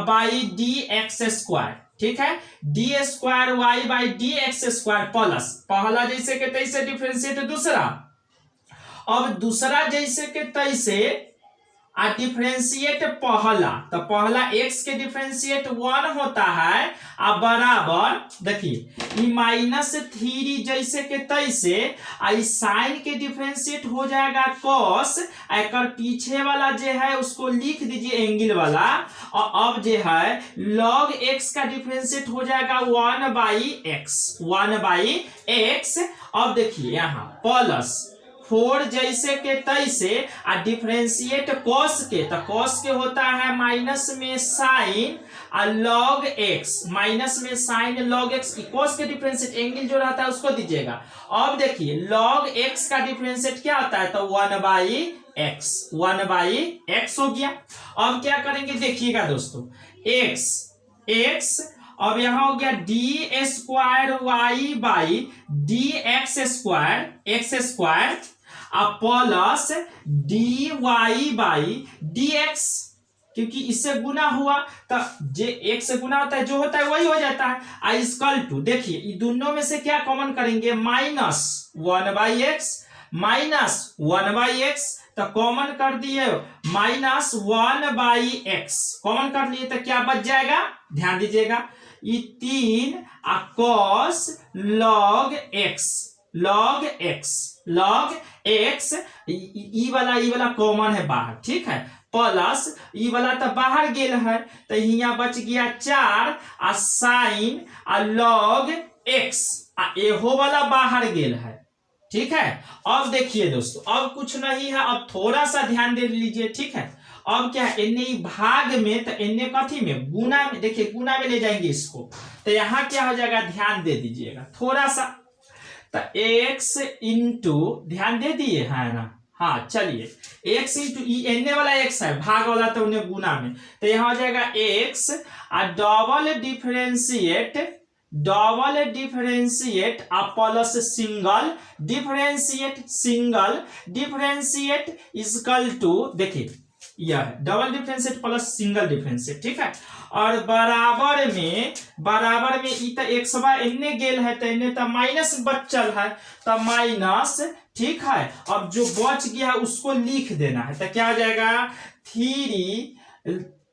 by D x square, ठीक है, d square Y by D x square plus पहला जैसे के तैसे डिफरेंशिएट दूसरा, अब दूसरा जैसे के तैसे आ डिफरेंशिएट पहला, तो पहला x के डिफरेंशिएट 1 होता है आ बराबर, देखिए ये माइनस 3 जैसे के तैसे आ साइन के डिफरेंशिएट हो जाएगा cos, एक पीछे वाला जो है उसको लिख दीजिए एंगल वाला, और अब जो है log x का डिफरेंशिएट हो जाएगा 1 बाई x। अब देखिए यहाँ प्लस 4 जैसे के तैसे आ डिफरेंशिएट cos के, तो cos के होता है माइनस में साइन आ log x, माइनस में साइन log x, cos के डिफरेंशिएट एंगल जो रहता है उसको दीजिएगा। अब देखिए log x का डिफरेंशिएट क्या होता है, तो 1 बाई x हो गया। अब क्या करेंगे देखिएगा दोस्तों, x अब यहां हो गया d square Y by D x square plus d y by D x, क्योंकि इससे गुना हुआ तो जे एक से गुना होता है जो होता है वही हो जाता है। आई इक्वल टू, देखिए ये दोनों में से क्या कॉमन करेंगे, माइनस 1 बाई एक्स, तो कॉमन कर दिए माइनस 1 बाई एक्स, कॉमन कर लिए तो क्या बच जाएगा, ध्यान दीजिएगा ये 3 cos log x ई वाला कॉमन है बाहर, ठीक है, प्लस ई वाला तो बाहर गेल है, तो यहाँ बच गया 4 साइन log x, एहो वाला बाहर गेल है, ठीक है। अब देखिए दोस्तों अब कुछ नहीं है, अब थोड़ा सा ध्यान दे लीजिए, ठीक है। अब क्या है, एने भाग में, तो एने कथी में, गुना में, देखिए गुना में ले जाएंगे इसको, तो यहाँ क्या हो जाएगा, ध्यान दे दीजिएगा थोड़ा सा, तो x इंटू, ध्यान दे दिए है ना, हाँ चलिए x इंटू एने वाला x है, भाग वाला तो उन्हें गुना में, तो यहाँ हो जाएगा x double differentiate plus single differentiate equal to, देखिए यह है double differentiate plus single differentiate, ठीक है। और बराबर में ई तो एक्स बा इन्ने गेल है तो इन्ने तो माइनस बचल है तो माइनस, ठीक है। अब जो बच गया है उसको लिख देना है तो क्या हो जाएगा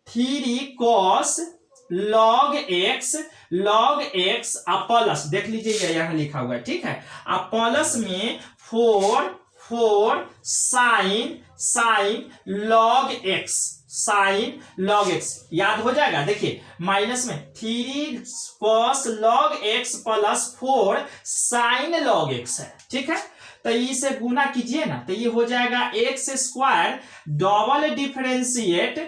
3 cos log x प्लस, देख लीजिए यहाँ लिखा हुआ है, ठीक है। अब प्लस में 4 sin log x याद हो जाएगा। देखिए माइनस में 3 cos log x plus 4 sin log x है, ठीक है। तो इसे गुना कीजिए ना तो ये हो जाएगा x square double differentiate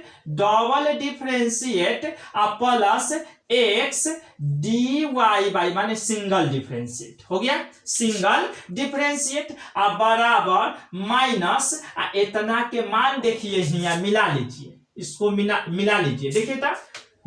plus x d y by माने सिंगल डिफरेंशिएट हो गया, सिंगल डिफरेंशिएट अब बराबर माइनस इतना के मान देखिए यहाँ मिला लीजिए, इसको मिला लीजिए, देखिए तो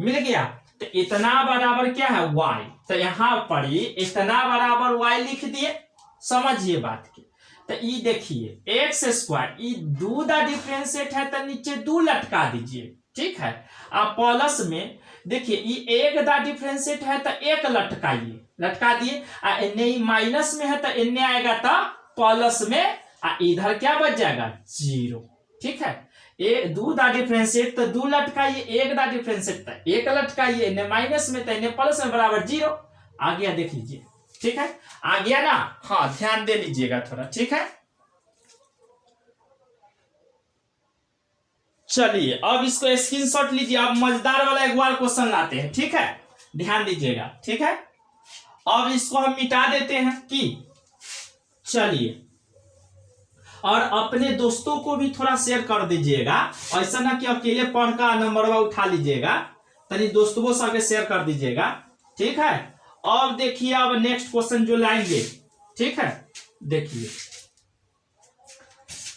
मिल गया। तो इतना बराबर क्या है y, तो यहाँ पर इतना बराबर y लिख दिए, समझिए बात की। तो ये देखिए एक्स स्क्वायर ये 2 दा डिफरेंशिएट है तो नीचे 2 लटका दीजिए, ठीक है। अब प्लस में देखिए ये 1 दा डिफरेंशिएट है तो 1 लटका दिए, इन्ने माइनस में है तो इन्ने आएगा तो प्लस में, इधर क्या बच जाएगा 0, ठीक है। 2 दा डिफरेंशिएट तो 2 लटकाइए, 1 दा डिफरेंशिएट तो 1 लटकाइए, इन्ने माइनस में तो इन्ने प्लस में बराबर 0 आ गया, देख लीजिए, ठीक है। आ गया ना, हाँ ध्यान दे लीजिएगा थोड़ा, ठीक है। चलिए अब इसको स्क्रीनशॉट लीजिए, अब मजेदार वाला एक बार क्वेश्चन लाते हैं, ठीक है, ध्यान दीजिएगा, ठीक है। अब इसको हम मिटा देते हैं कि चलिए, और अपने दोस्तों को भी थोड़ा शेयर कर दीजिएगा, ऐसा ना कि अकेले पढ़ का नंबर उठा लीजिएगा, तनी दोस्तों से शेयर कर दीजिएगा, ठीक है। अब देखिए अब नेक्स्ट क्वेश्चन जो लाएंगे, ठीक है, देखिए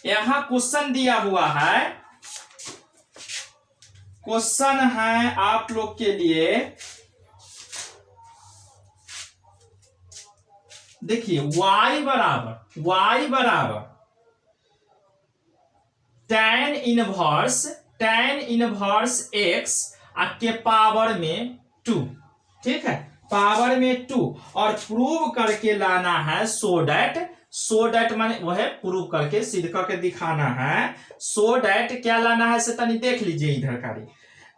यहां क्वेश्चन दिया हुआ है, क्वेश्चन है आप लोग के लिए, देखिए y बराबर tan इनवर्स x के पावर में 2, ठीक है, पावर में 2, और प्रूव करके लाना है सो डैट माने वह है प्रूव करके सिद्ध करके दिखाना है, सो डैट क्या लाना है से तनी देख लीजिए इधर का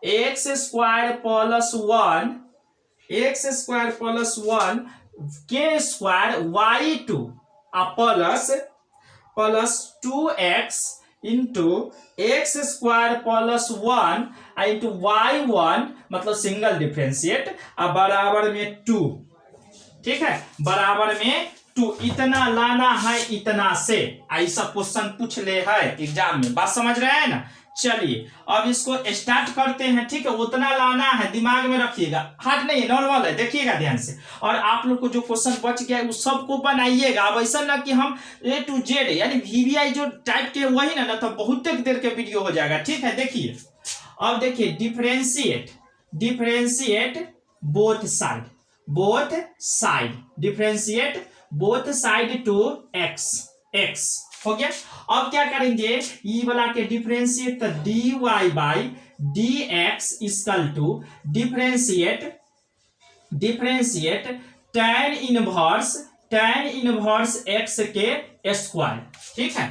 एक्स स्क्वायर प्लस 1 के square y2 plus 2x into x square plus 1 into y1 मतलब सिंगल डिफरेंशिएट अब बराबर में 2, ठीक है, बराबर में 2, इतना लाना है इतना से, ऐसा क्वेश्चन पूछ ले है एग्जाम में, बात समझ रहे हैं ना। चलिए अब इसको स्टार्ट करते हैं, ठीक है, उतना लाना है, दिमाग में रखिएगा, हार्ड नहीं है, नॉर्मल है, देखिएगा ध्यान से। और आप लोग को जो क्वेश्चन बच गया है उस सबको बनाइएगा, अब ऐसा ना कि हम A to Z यानी VVI जो टाइप के वही ना तो बहुत देर के वीडियो हो जाएगा, ठीक है। देखिए अब देखिए differentiate both side to x हो गया। अब क्या करेंगे, ई वाला के डिफरेंशिएट तो dy by dx equal to differentiate tan inverse x के स्क्वायर, ठीक है।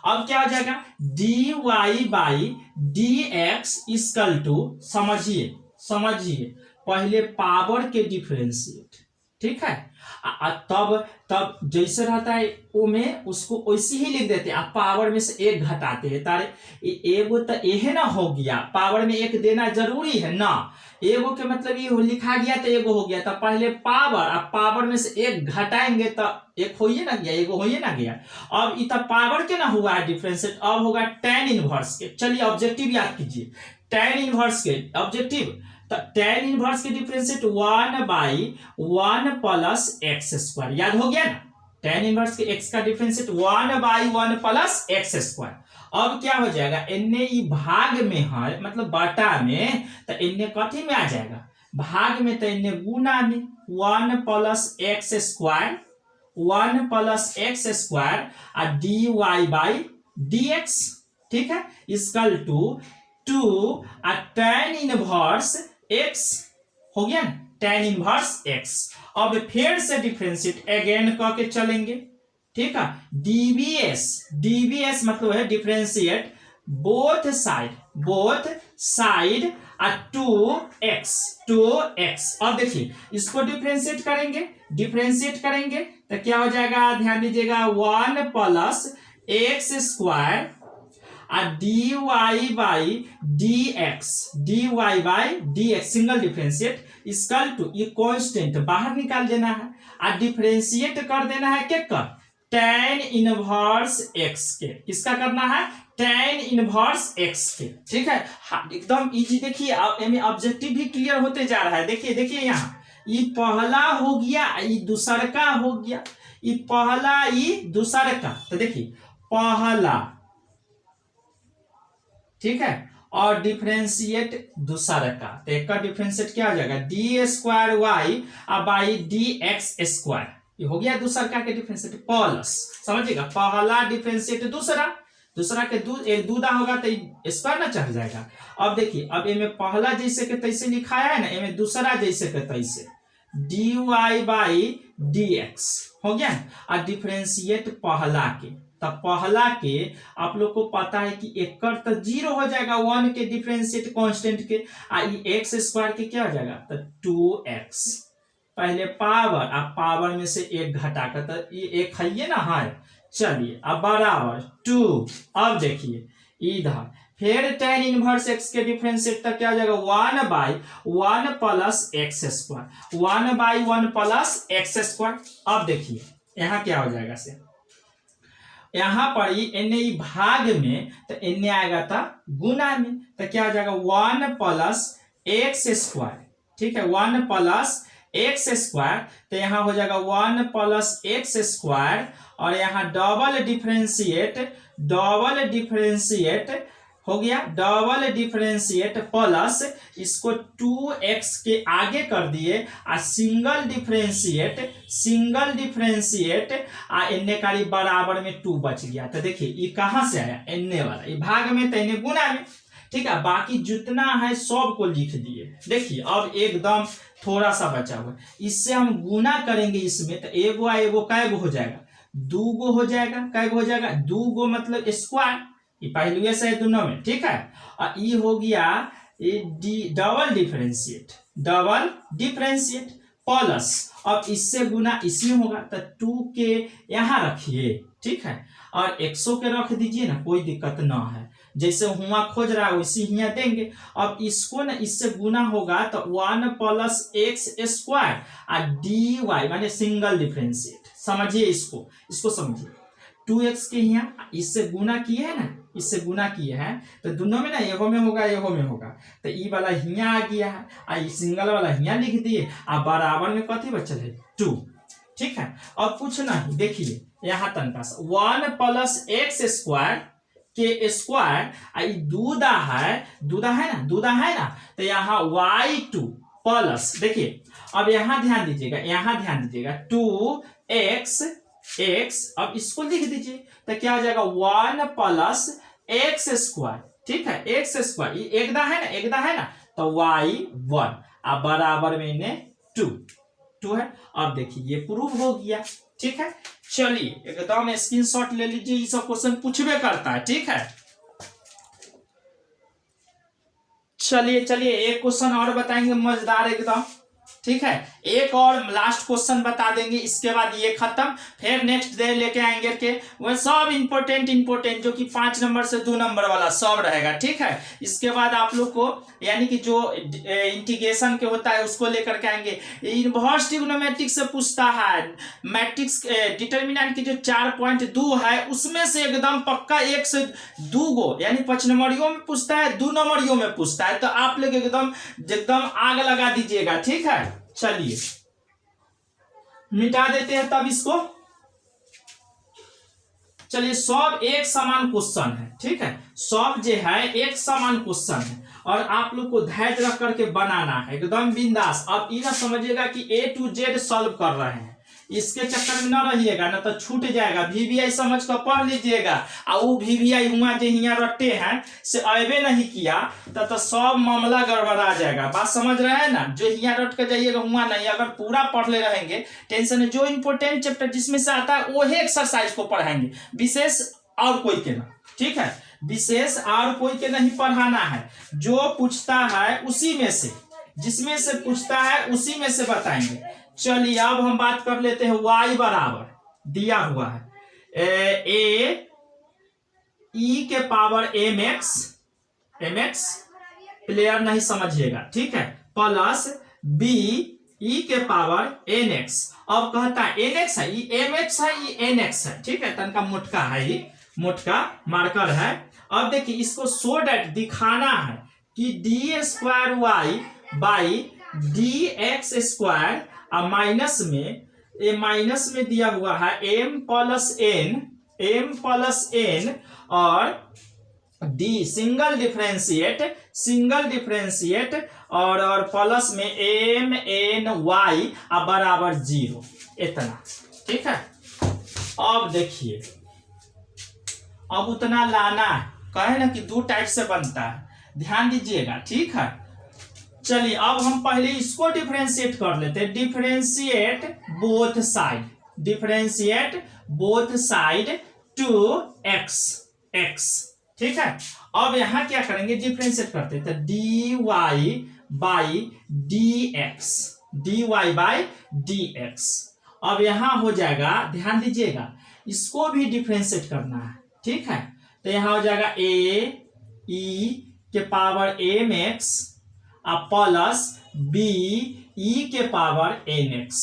अब क्या हो जाएगा dy by dx equal to, समझिए पहले पावर के डिफरेंशिएट, ठीक है, तब जैसे रहता है ओ में उसको वैसे ही लिख देते हैं, आप पावर में से 1 घटाते हैं, तारे एगो तो यह ना हो गया, पावर में 1 देना जरूरी है ना, एगो के मतलब ये लिखा गया तो एगो हो गया, तो पहले पावर, अब पावर में से 1 घटाएंगे तो 1 हो ना गया, एगो हो ना गया। अब इतना पावर के ना हुआ है डिफरेंशिएट, अब होगा tan इनवर्स के। चलिए ऑब्जेक्टिव याद कीजिए, tan इनवर्स के ऑब्जेक्टिव, तो tan इनवर्स के डिफरेंशिएट 1/1 प्लस एक्स स्क्वायर, याद हो गया ना, tan इनवर्स के x का डिफरेंशिएट 1/1 प्लस एक्स स्क्वायर। अब क्या हो जाएगा, इन्ने भाग में है मतलब बटा में, तो इन्ने कथी में आ जाएगा भाग में, तो इन्ने गुना में 1 प्लस एक्स स्क्वायर और dy बाई dx, ठीक है, equal to 2 tan inverse x हो गया ना, tan इनवर्स x। अब फिर से डिफरेंशिएट अगेन करके चलेंगे, ठीक है, dbs मतलब है डिफरेंशिएट बोथ साइड 2x। अब देखिए इसको डिफरेंशिएट करेंगे तो क्या हो जाएगा, ध्यान दीजिएगा, 1 plus x square dy by dx single differentiate equal to, ये कांस्टेंट बाहर निकाल देना है और डिफरेंशिएट कर देना है क्या कर, tan इनवर्स x के, किसका करना है, tan इनवर्स x के, ठीक है। हाँ, एकदम इजी। देखिए ऑब्जेक्टिव भी क्लियर होते जा रहा है। देखिए यहाँ ये पहला हो गया, ये दूसरा का हो गया, ये पहला ये दूसरा का, तो देखिए पहला, ठीक है, और डिफरेंशिएट दूसरा का, तो एक का डिफरेंशिएट क्या हो जाएगा, d square Y by D x square, ये हो गया दूसरा का के डिफरेंशिएट प्लस, समझिएगा, पहला डिफरेंशिएट दूसरा के एक दूधा होगा तो स्क्वायर ना चढ़ जाएगा। अब देखिए, अब इनमें पहला जैसे के तैसे लिखाया है ना, इनमें दूसरा जैसे के तैसे dy बाई dx हो गया, और डिफरेंशिएट पहला के, तब पहला के आप लोग को पता है कि एक कर तो 0 हो जाएगा, 1 के डिफरेंशिएट कांस्टेंट के, एक्स स्क्वायर के क्या हो जाएगा, तो 2x, पहले पावर, अब पावर में से एक घटा कर, तो ये एक है ना, है, चलिए अब बराबर 2। अब देखिए इधर फिर tan इनवर्स x के डिफरेंशिएट तक क्या हो जाएगा, 1 by 1 plus x square, 1 by 1 plus x square. अब देखिए यहाँ क्या हो जाएगा से, यहाँ पर एने भाग में, तो एने आएगा था गुना में, तो क्या हो जाएगा 1 प्लस एक्स स्क्वायर, ठीक है, 1 प्लस एक्स स्क्वायर, तो यहाँ हो जाएगा 1 प्लस एक्स स्क्वायर, और यहाँ डबल डिफरेंशिएट हो गया, डबल डिफरेंशिएट प्लस इसको 2x के आगे कर दिए, और सिंगल डिफरेंशिएट एन्ने कारी बराबर में 2 बच गया। तो देखिए ये कहाँ से आया, एन्ने वाला, ये भाग में तो एन्ने गुना में, ठीक है, बाकी जितना है सब को लिख दिए। देखिए अब एकदम थोड़ा सा बचा हुआ, इससे हम गुना करेंगे इसमें, तो एगो कैगो हो जाएगा, 2 गो हो जाएगा, कैगो हो जाएगा, 2 गो मतलब स्क्वायर, ये पहलुए से दोनों में, ठीक है, और ये हो गया डबल डिफरेंशिएट प्लस, अब इससे गुना इसमें होगा, तो 2 के यहाँ रखिए, ठीक है, और 100 के रख दीजिए ना, कोई दिक्कत ना है, जैसे हुआ खोज रहा है वैसे यहाँ देंगे। अब इसको ना इससे गुना होगा तो 1 प्लस एक्स स्क्वायर और dy माने सिंगल डिफरेंशिएट, समझिए इसको समझिए, 2x के यहाँ इससे गुना किए है ना, इससे गुना किए हैं, तो दोनों में ना एगो में होगा, तो ई वाला हियाँ आ गया है, और सिंगल वाला हियाँ लिख दिए, और बराबर में कथी बचल है 2, ठीक है। अब कुछ नहीं, देखिए यहाँ तनका 1 प्लस एक्स स्क्वायर के स्क्वायर, दूधा है ना, तो यहाँ y2 प्लस, देखिए अब यहाँ ध्यान दीजिएगा 2x, अब इसको लिख दीजिए, तो क्या हो जाएगा 1 प्लस एक्स स्क्वायर, ठीक है, एक्स स्क्वायर, ये एकदा है ना, तो y1, अब बराबर में इन्हें 2 है। अब देखिए ये प्रूव हो गया, ठीक है। चलिए एकदम स्क्रीनशॉट ले लीजिए, ये सब क्वेश्चन पूछबे करता है, ठीक है। चलिए एक क्वेश्चन और बताएंगे मजेदार एकदम, ठीक है, एक और लास्ट क्वेश्चन बता देंगे, इसके बाद ये खत्म, फिर नेक्स्ट डे लेके आएंगे के वह सब इंपोर्टेंट जो कि 5 नंबर से 2 नंबर वाला सब रहेगा, ठीक है। इसके बाद आप लोग को यानी कि जो इंटीग्रेशन के होता है उसको लेकर के आएंगे, इनवर्स ट्रिग्नोमेट्रिक से पूछता है, मैट्रिक्स डिटर्मिनेंट की जो 4.2 है उसमें से एकदम पक्का 1 से 2 गो यानी 5 नंबरियों में पूछता है, 2 नंबरियों में पूछता है, तो आप लोग एकदम आग लगा दीजिएगा, ठीक है। चलिए मिटा देते हैं तब इसको, चलिए सब एक समान क्वेश्चन है, ठीक है, सब जो है एक समान क्वेश्चन है, और आप लोग को धैर्य रख करके बनाना है एकदम बिंदास। अब इधर समझिएगा कि A to Z सॉल्व कर रहे हैं, इसके चक्कर में न रहिएगा, ना तो छूट जाएगा। वीवीआई समझ कर पढ़ लीजिएगा। और वो वीवीआई हुआ जो यहाँ रटे हैं से अबे नहीं किया तो सब मामला गड़बड़ा जाएगा। बात समझ रहे हैं ना? जो यहाँ रट कर जाइएगा हुआ नहीं, अगर पूरा पढ़ ले रहेंगे टेंशन है। जो इंपोर्टेंट चैप्टर जिसमें से आता है वही एक्सरसाइज को पढ़ाएंगे, विशेष और कोई के ना, ठीक है? विशेष और कोई के नहीं पढ़ाना है। जो पूछता है उसी में से, जिसमें से पूछता है उसी में से बताएंगे। चलिए अब हम बात कर लेते हैं। y बराबर दिया हुआ है ए ई के पावर mx प्लेयर नहीं समझिएगा, ठीक है, प्लस b ई के पावर nx। अब कहता है nx है, ये mx है, ये nx है, ठीक है, तनका मोटका है, ये मोटका मार्कर है। अब देखिए इसको सो डैट दिखाना है कि d square Y by D x square और माइनस में दिया हुआ है m प्लस n और डी सिंगल डिफरेंशिएट और प्लस में m n y बराबर 0, इतना, ठीक है। अब देखिए अब उतना लाना है, कहे ना कि दो टाइप से बनता है, ध्यान दीजिएगा, ठीक है। चलिए अब हम पहले इसको डिफरेंशिएट कर लेते हैं। Differentiate both side to x, ठीक है। अब यहां क्या करेंगे, डिफरेंशिएट करते हैं, तो dy बाई dx। अब यहां हो जाएगा, ध्यान दीजिएगा, इसको भी डिफरेंशिएट करना है, ठीक है। तो यहां हो जाएगा a e के power mx plus b e के पावर nx,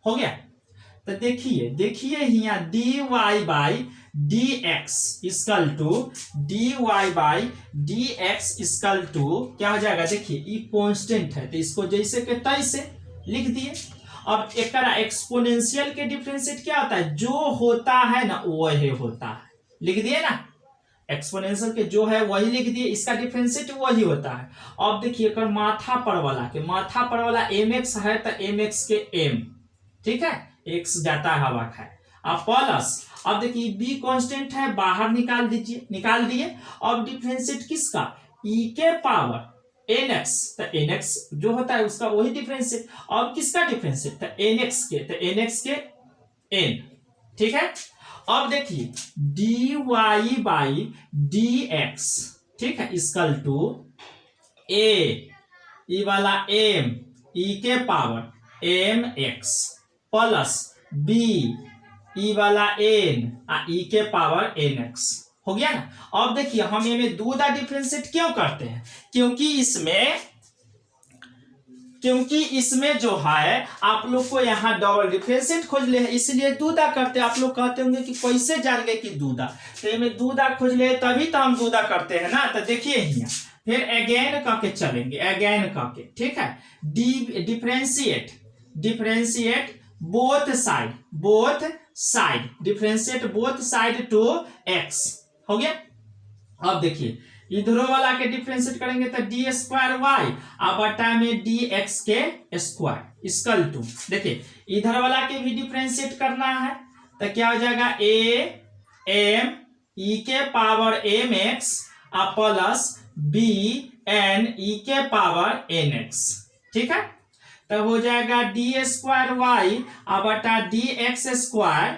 हो गया। तो देखिए यहाँ dy by dx equal to क्या हो जाएगा, देखिए ये कांस्टेंट है तो इसको जैसे के तैसे लिख दिए। अब एक एक्सपोनेंशियल के डिफरेंशिएट क्या होता है, जो होता है ना वही होता है, लिख दिए ना, एक्सपोनेंशियल के जो है वही लिख दिए, इसका डिफरेंशिएट वही होता है। अब देखिए कर माथा पर वाला mx है तो mx के m, ठीक है, x जाता है हवा का, अब प्लस, अब देखिए b कांस्टेंट है, बाहर निकाल दिए। अब डिफरेंशिएट किसका, e के पावर nx, तो nx जो होता है उसका वही डिफरेंशिएट। अब किसका डिफरेंशिएट, तो nx के n, ठीक है। अब देखिए dy बाई dx, ठीक है, इक्वल टू a ई वाला m e के पावर mx प्लस b ई वाला n e के पावर nx, हो गया ना। अब देखिए हम ये में दूसरा डिफरेंशिएट क्यों करते हैं, क्योंकि इसमें जो है आप लोग को यहाँ डबल डिफरेंशिएट खोज ले, इसलिए दूधा करते हैं। आप लोग कहते होंगे कि कैसे जान गए कि दूधा, तो ये में दूधा खोज ले तभी तो हम दूधा करते हैं ना। तो देखिए यहाँ फिर अगेन करके चलेंगे, ठीक है। Differentiate both side to x, हो गया। अब देखिए इधरों वाला के डिफरेंशिएट करेंगे तो डी स्क्वायर वाई बटा में डी एक्स के स्क्वायर इक्वल टू, देखिए इधर वाला के भी डिफरेंशिएट करना है तो क्या हो जाएगा a m e के power mx plus b n e के पावर nx, ठीक है। तब हो जाएगा डी स्क्वायर वाई बटा डी एक्स स्क्वायर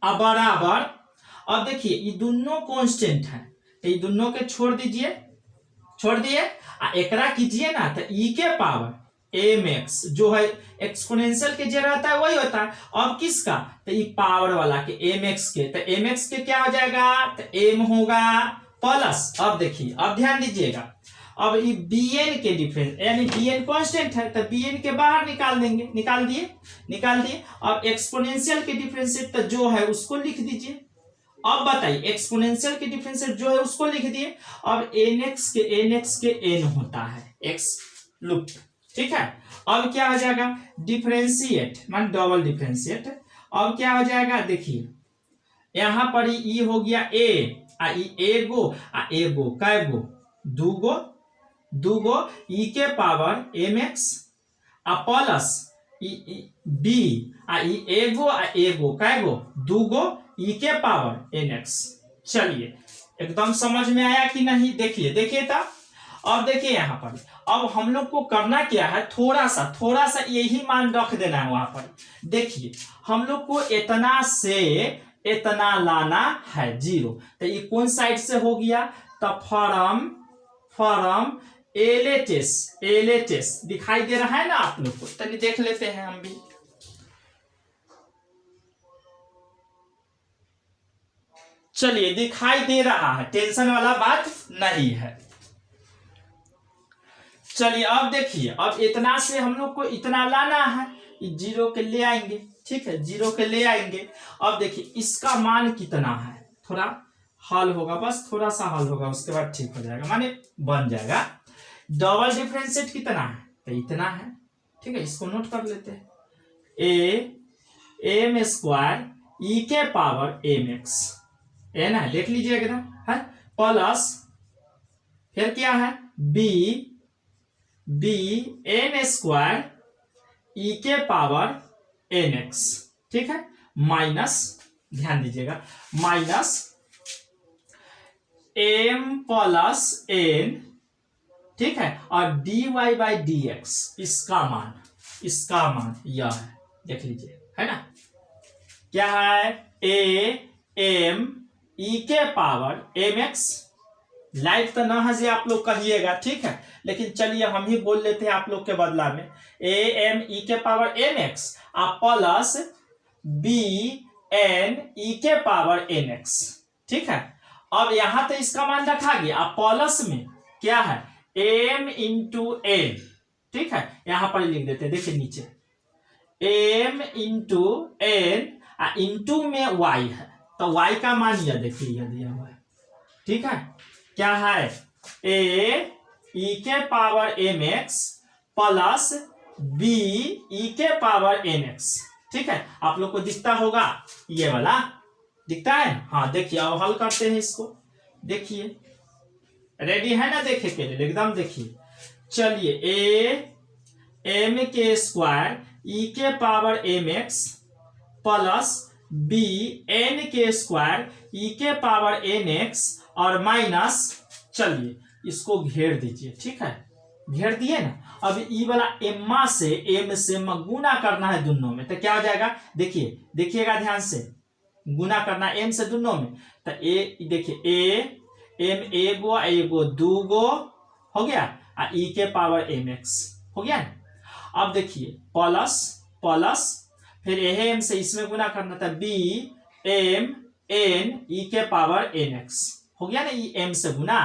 बराबर, अब देखिए ये दोनों कांस्टेंट है तो ये दोनों के छोड़ दिए एकरा कीजिए ना, तो e के पावर mx जो है एक्सपोनेंशियल के जो रहता है वही होता है। अब किसका, तो ये पावर वाला के mx के, तो mx के क्या हो जाएगा, तो m होगा प्लस, अब देखिए अब ध्यान दीजिएगा, अब ये bn के डिफरेंस यानी bn कांस्टेंट है तो bn के बाहर निकाल दिए। अब एक्सपोनेंशियल के डिफरेंशिएट तो जो है उसको लिख दीजिए। अब बताइए एक्सपोनेंशियल के डिफरेंशिएट जो है उसको लिख दिए। अब nx के n होता है x लुप, ठीक है। अब क्या हो जाएगा डिफरेंशिएट मान डबल डिफरेंशिएट। अब क्या हो जाएगा, देखिए यहाँ पर ई हो गया a एगो कैगो दूगो e के पावर mx प्लस बी आ ई एगो आ एगो कैगो दूगो ई के पावर एन एक्स। चलिए एकदम समझ में आया कि नहीं? देखिए देखिए तब अब देखिए यहाँ पर अब हम लोग को करना क्या है, थोड़ा सा यही मान रख देना है वहां पर। देखिए हम लोग को इतना से इतना लाना है 0, तो ये कौन साइड से हो गया? तो फॉर्म एलएचएस दिखाई दे रहा है ना आप लोग को? तनी देख लेते हैं हम भी। चलिए दिखाई दे रहा है, टेंशन वाला बात नहीं है। चलिए अब देखिए, अब इतना से हम लोग को इतना लाना है, 0 के ले आएंगे, ठीक है 0 के ले आएंगे। अब देखिए इसका मान कितना है, थोड़ा हल होगा, बस थोड़ा सा हल होगा, उसके बाद ठीक हो जाएगा, माने बन जाएगा। डबल डिफरेंशिएट कितना है? तो इतना है, ठीक है इसको नोट कर लेते हैं। एम स्क्वायर ई के पावर एम एक्स है ना, देख लीजिए एकदम है, प्लस फिर क्या है बी एन स्क्वायर ई के पावर एन एक्स, ठीक है, माइनस ध्यान दीजिएगा माइनस एम प्लस एन, ठीक है, और d y by D x, इसका मान यह है, देख लीजिए है ना, क्या है ए एम ई के पावर एम एक्स। लाइट तो ना है आप लोग कहिएगा, ठीक है, लेकिन चलिए हम ही बोल लेते हैं आप लोग के बदला में, ए एम ई के power M x plus B n e के पावर एन एक्स, ठीक है। अब यहां तो इसका मान रखा गया, अब प्लस में क्या है एम इंटू एन, ठीक है, यहां पर लिख देते हैं, देखिए नीचे एम इंटू एन इंटू में वाई है, तो वाई का मान यह देखिए यह दिया हुआ है, ठीक है, क्या है ए ई के power M x plus b e के पावर एन एक्स, ठीक है, आप लोग को दिखता होगा ये वाला दिखता है, हाँ देखिए अब हल करते हैं इसको, देखिए रेडी है ना, देखे के लिए एकदम देखिए। चलिए ए एम के स्क्वायर ई के power M x plus B n के स्क्वायर ई के पावर एन एक्स और माइनस, चलिए इसको घेर दीजिए, ठीक है, घेर दिए ना। अब ई वाला एम से गुना करना है दोनों में, तो क्या हो जाएगा, देखिए देखिएगा ध्यान से, गुना करना एम से दोनों में, तो ए देखिए ए एम एगो एगो दूगो हो गया, ई के पावर एम एक्स हो गया ना। अब देखिए प्लस फिर एम से इसमें गुना करना था, बी एम एन ई के पावर एन एक्स हो गया ना, ई एम से गुना,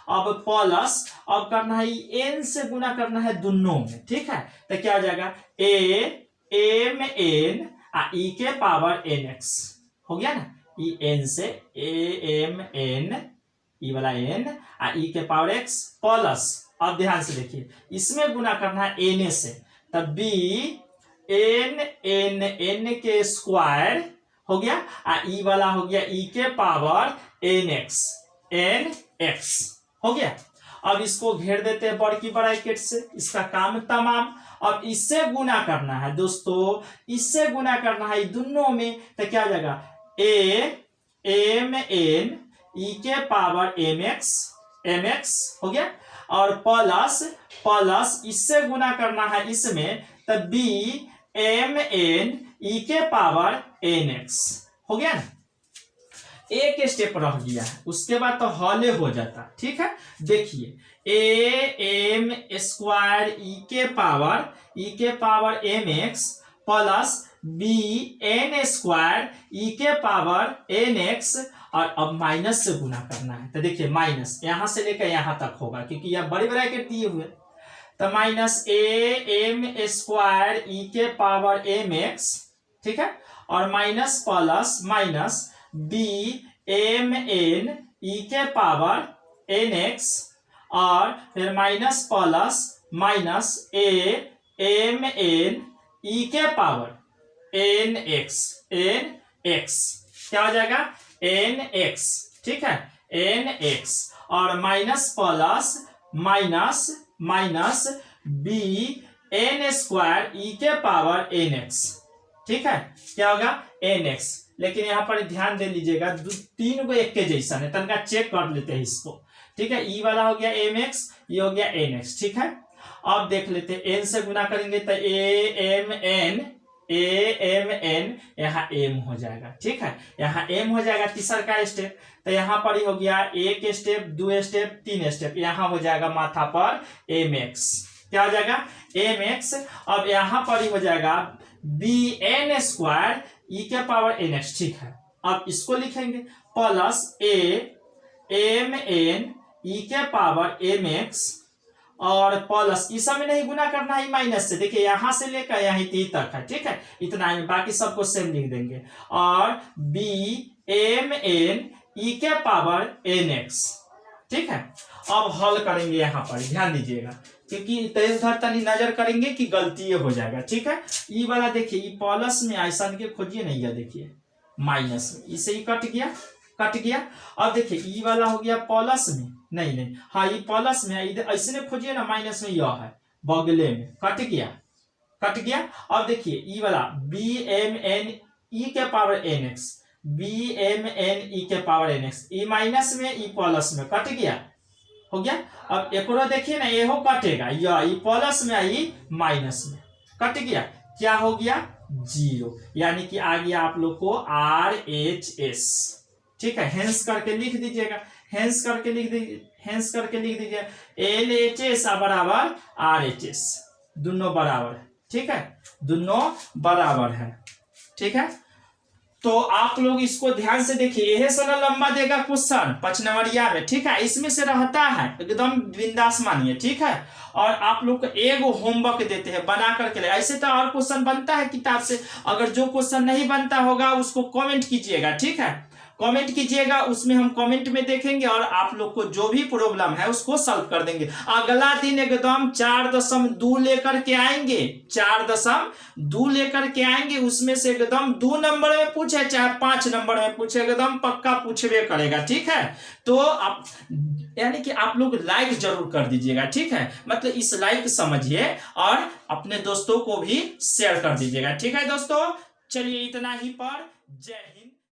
अब प्लस अब करना है एन से गुना करना है दोनों में, ठीक है, तो क्या हो जाएगा ए एम एन ई के पावर एन एक्स हो गया ना, ई एन से ए एम एन ई वाला एन ई के पावर एक्स प्लस, अब ध्यान से देखिए इसमें गुना करना है एन से, तब बी एन के स्क्वायर हो गया, ई वाला हो गया ई के पावर एन एक्स हो गया। अब इसको घेर देते हैं बड़ी ब्रैकेट से, इसका काम तमाम। अब इससे गुना करना है दोस्तों, इससे गुना करना है दोनों में, तो क्या हो जाएगा ए एम एन ई के पावर एम एक्स हो गया, और प्लस इससे गुना करना है इसमें, तब बी एम एन ई के पावर एन एक्स हो गया ना। एक स्टेप रह गया है, उसके बाद तो हॉले हो जाता, ठीक है। देखिए ए एम स्क्वायर ई के power M x plus B N square ई के पावर एन एक्स, और अब माइनस से गुना करना है, तो देखिए माइनस यहां से लेकर यहां तक होगा, क्योंकि यह बड़ी ब्रैकेट दिए हुए, तो माइनस ए एम स्क्वायर ई के पावर एम एक्स, ठीक है, और minus plus minus b m n e के पावर एन एक्स, और फिर minus plus minus a m n e के पावर एन एक्स क्या हो जाएगा एन एक्स, ठीक है, एन एक्स, और minus plus minus B N square ई के पावर एन एक्स, ठीक है, क्या होगा एन एक्स। लेकिन यहाँ पर ध्यान दे लीजिएगा, तीन को एक के जैसा है, तनका चेक कर लेते हैं इसको, ठीक है। ई वाला हो गया एम एक्स, ये हो गया एन एक्स, ठीक है। अब देख लेते हैं, एन से गुना करेंगे तो ए एम एन, यहाँ एम हो जाएगा, ठीक है, यहाँ एम हो जाएगा। तीसरा का स्टेप, तो यहाँ पर ही हो गया एक स्टेप, दो स्टेप, तीन स्टेप, यहाँ हो जाएगा माथा पर एम एक्स, क्या हो जाएगा एम एक्स। अब यहाँ पर ही हो जाएगा बी एन स्क्वायर ई के पावर एन एक्स, ठीक है। अब इसको लिखेंगे plus a m n e के पावर एम एक्स, और प्लस इस समय नहीं गुना करना है माइनस से, देखिए यहां से लेकर यहीं तक है, ठीक है, इतना ही, बाकी सबको सेम लिख देंगे। और बी एम एन ई के पावर एन एक्स, ठीक है। अब हल करेंगे, यहाँ पर ध्यान दीजिएगा, क्योंकि इधर तनी नजर करेंगे कि गलती हो जाएगा, ठीक है। ई वाला देखिए, ई प्लस में ऐसा के खोजिए नहीं, है देखिए माइनस में, इसे ही कट गया। अब देखिए ई वाला हो गया प्लस में, नहीं, हाँ ये प्लस में, ऐसे खोजिए ना, माइनस में यह है बगले में, कट गया। अब देखिए ई वाला बी एम एन ई के power n x, b m n e के power n x, e minus में ई प्लस में, कट गया, हो गया। अब एक देखिए ना, ये हो कटेगा, ई प्लस में ई माइनस में, कट गया, क्या हो गया 0, यानी कि आ गया आप लोग को RHS, ठीक है। हेंस करके लिख दीजिएगा, हेंस करके लिख दीजिए LHS बराबर RHS, दोनों बराबर है, ठीक है, दोनों बराबर है, ठीक है। तो आप लोग इसको ध्यान से देखिए, यह सारा लंबा देगा क्वेश्चन 5 नंबरिया में, ठीक है, इसमें से रहता है, एकदम बिंदास मानिए, ठीक है। और आप लोग को एगो होमवर्क देते हैं बना करके ले, ऐसे तो और क्वेश्चन बनता है किताब से, अगर जो क्वेश्चन नहीं बनता होगा उसको कमेंट कीजिएगा, ठीक है, कमेंट कीजिएगा, उसमें हम कमेंट में देखेंगे और आप लोग को जो भी प्रॉब्लम है उसको सॉल्व कर देंगे। अगला दिन एकदम 4.2 लेकर के आएंगे, 4.2 लेकर के आएंगे, उसमें से एकदम 2 नंबर में पूछे चाहे 5 नंबर में पूछे, एकदम पक्का पूछबे करेगा, ठीक है। तो आप यानी कि आप लोग लाइक जरूर कर दीजिएगा, ठीक है, मतलब इस लाइक समझिए और अपने दोस्तों को भी शेयर कर दीजिएगा, ठीक है दोस्तों। चलिए इतना ही पर, जय हिंद।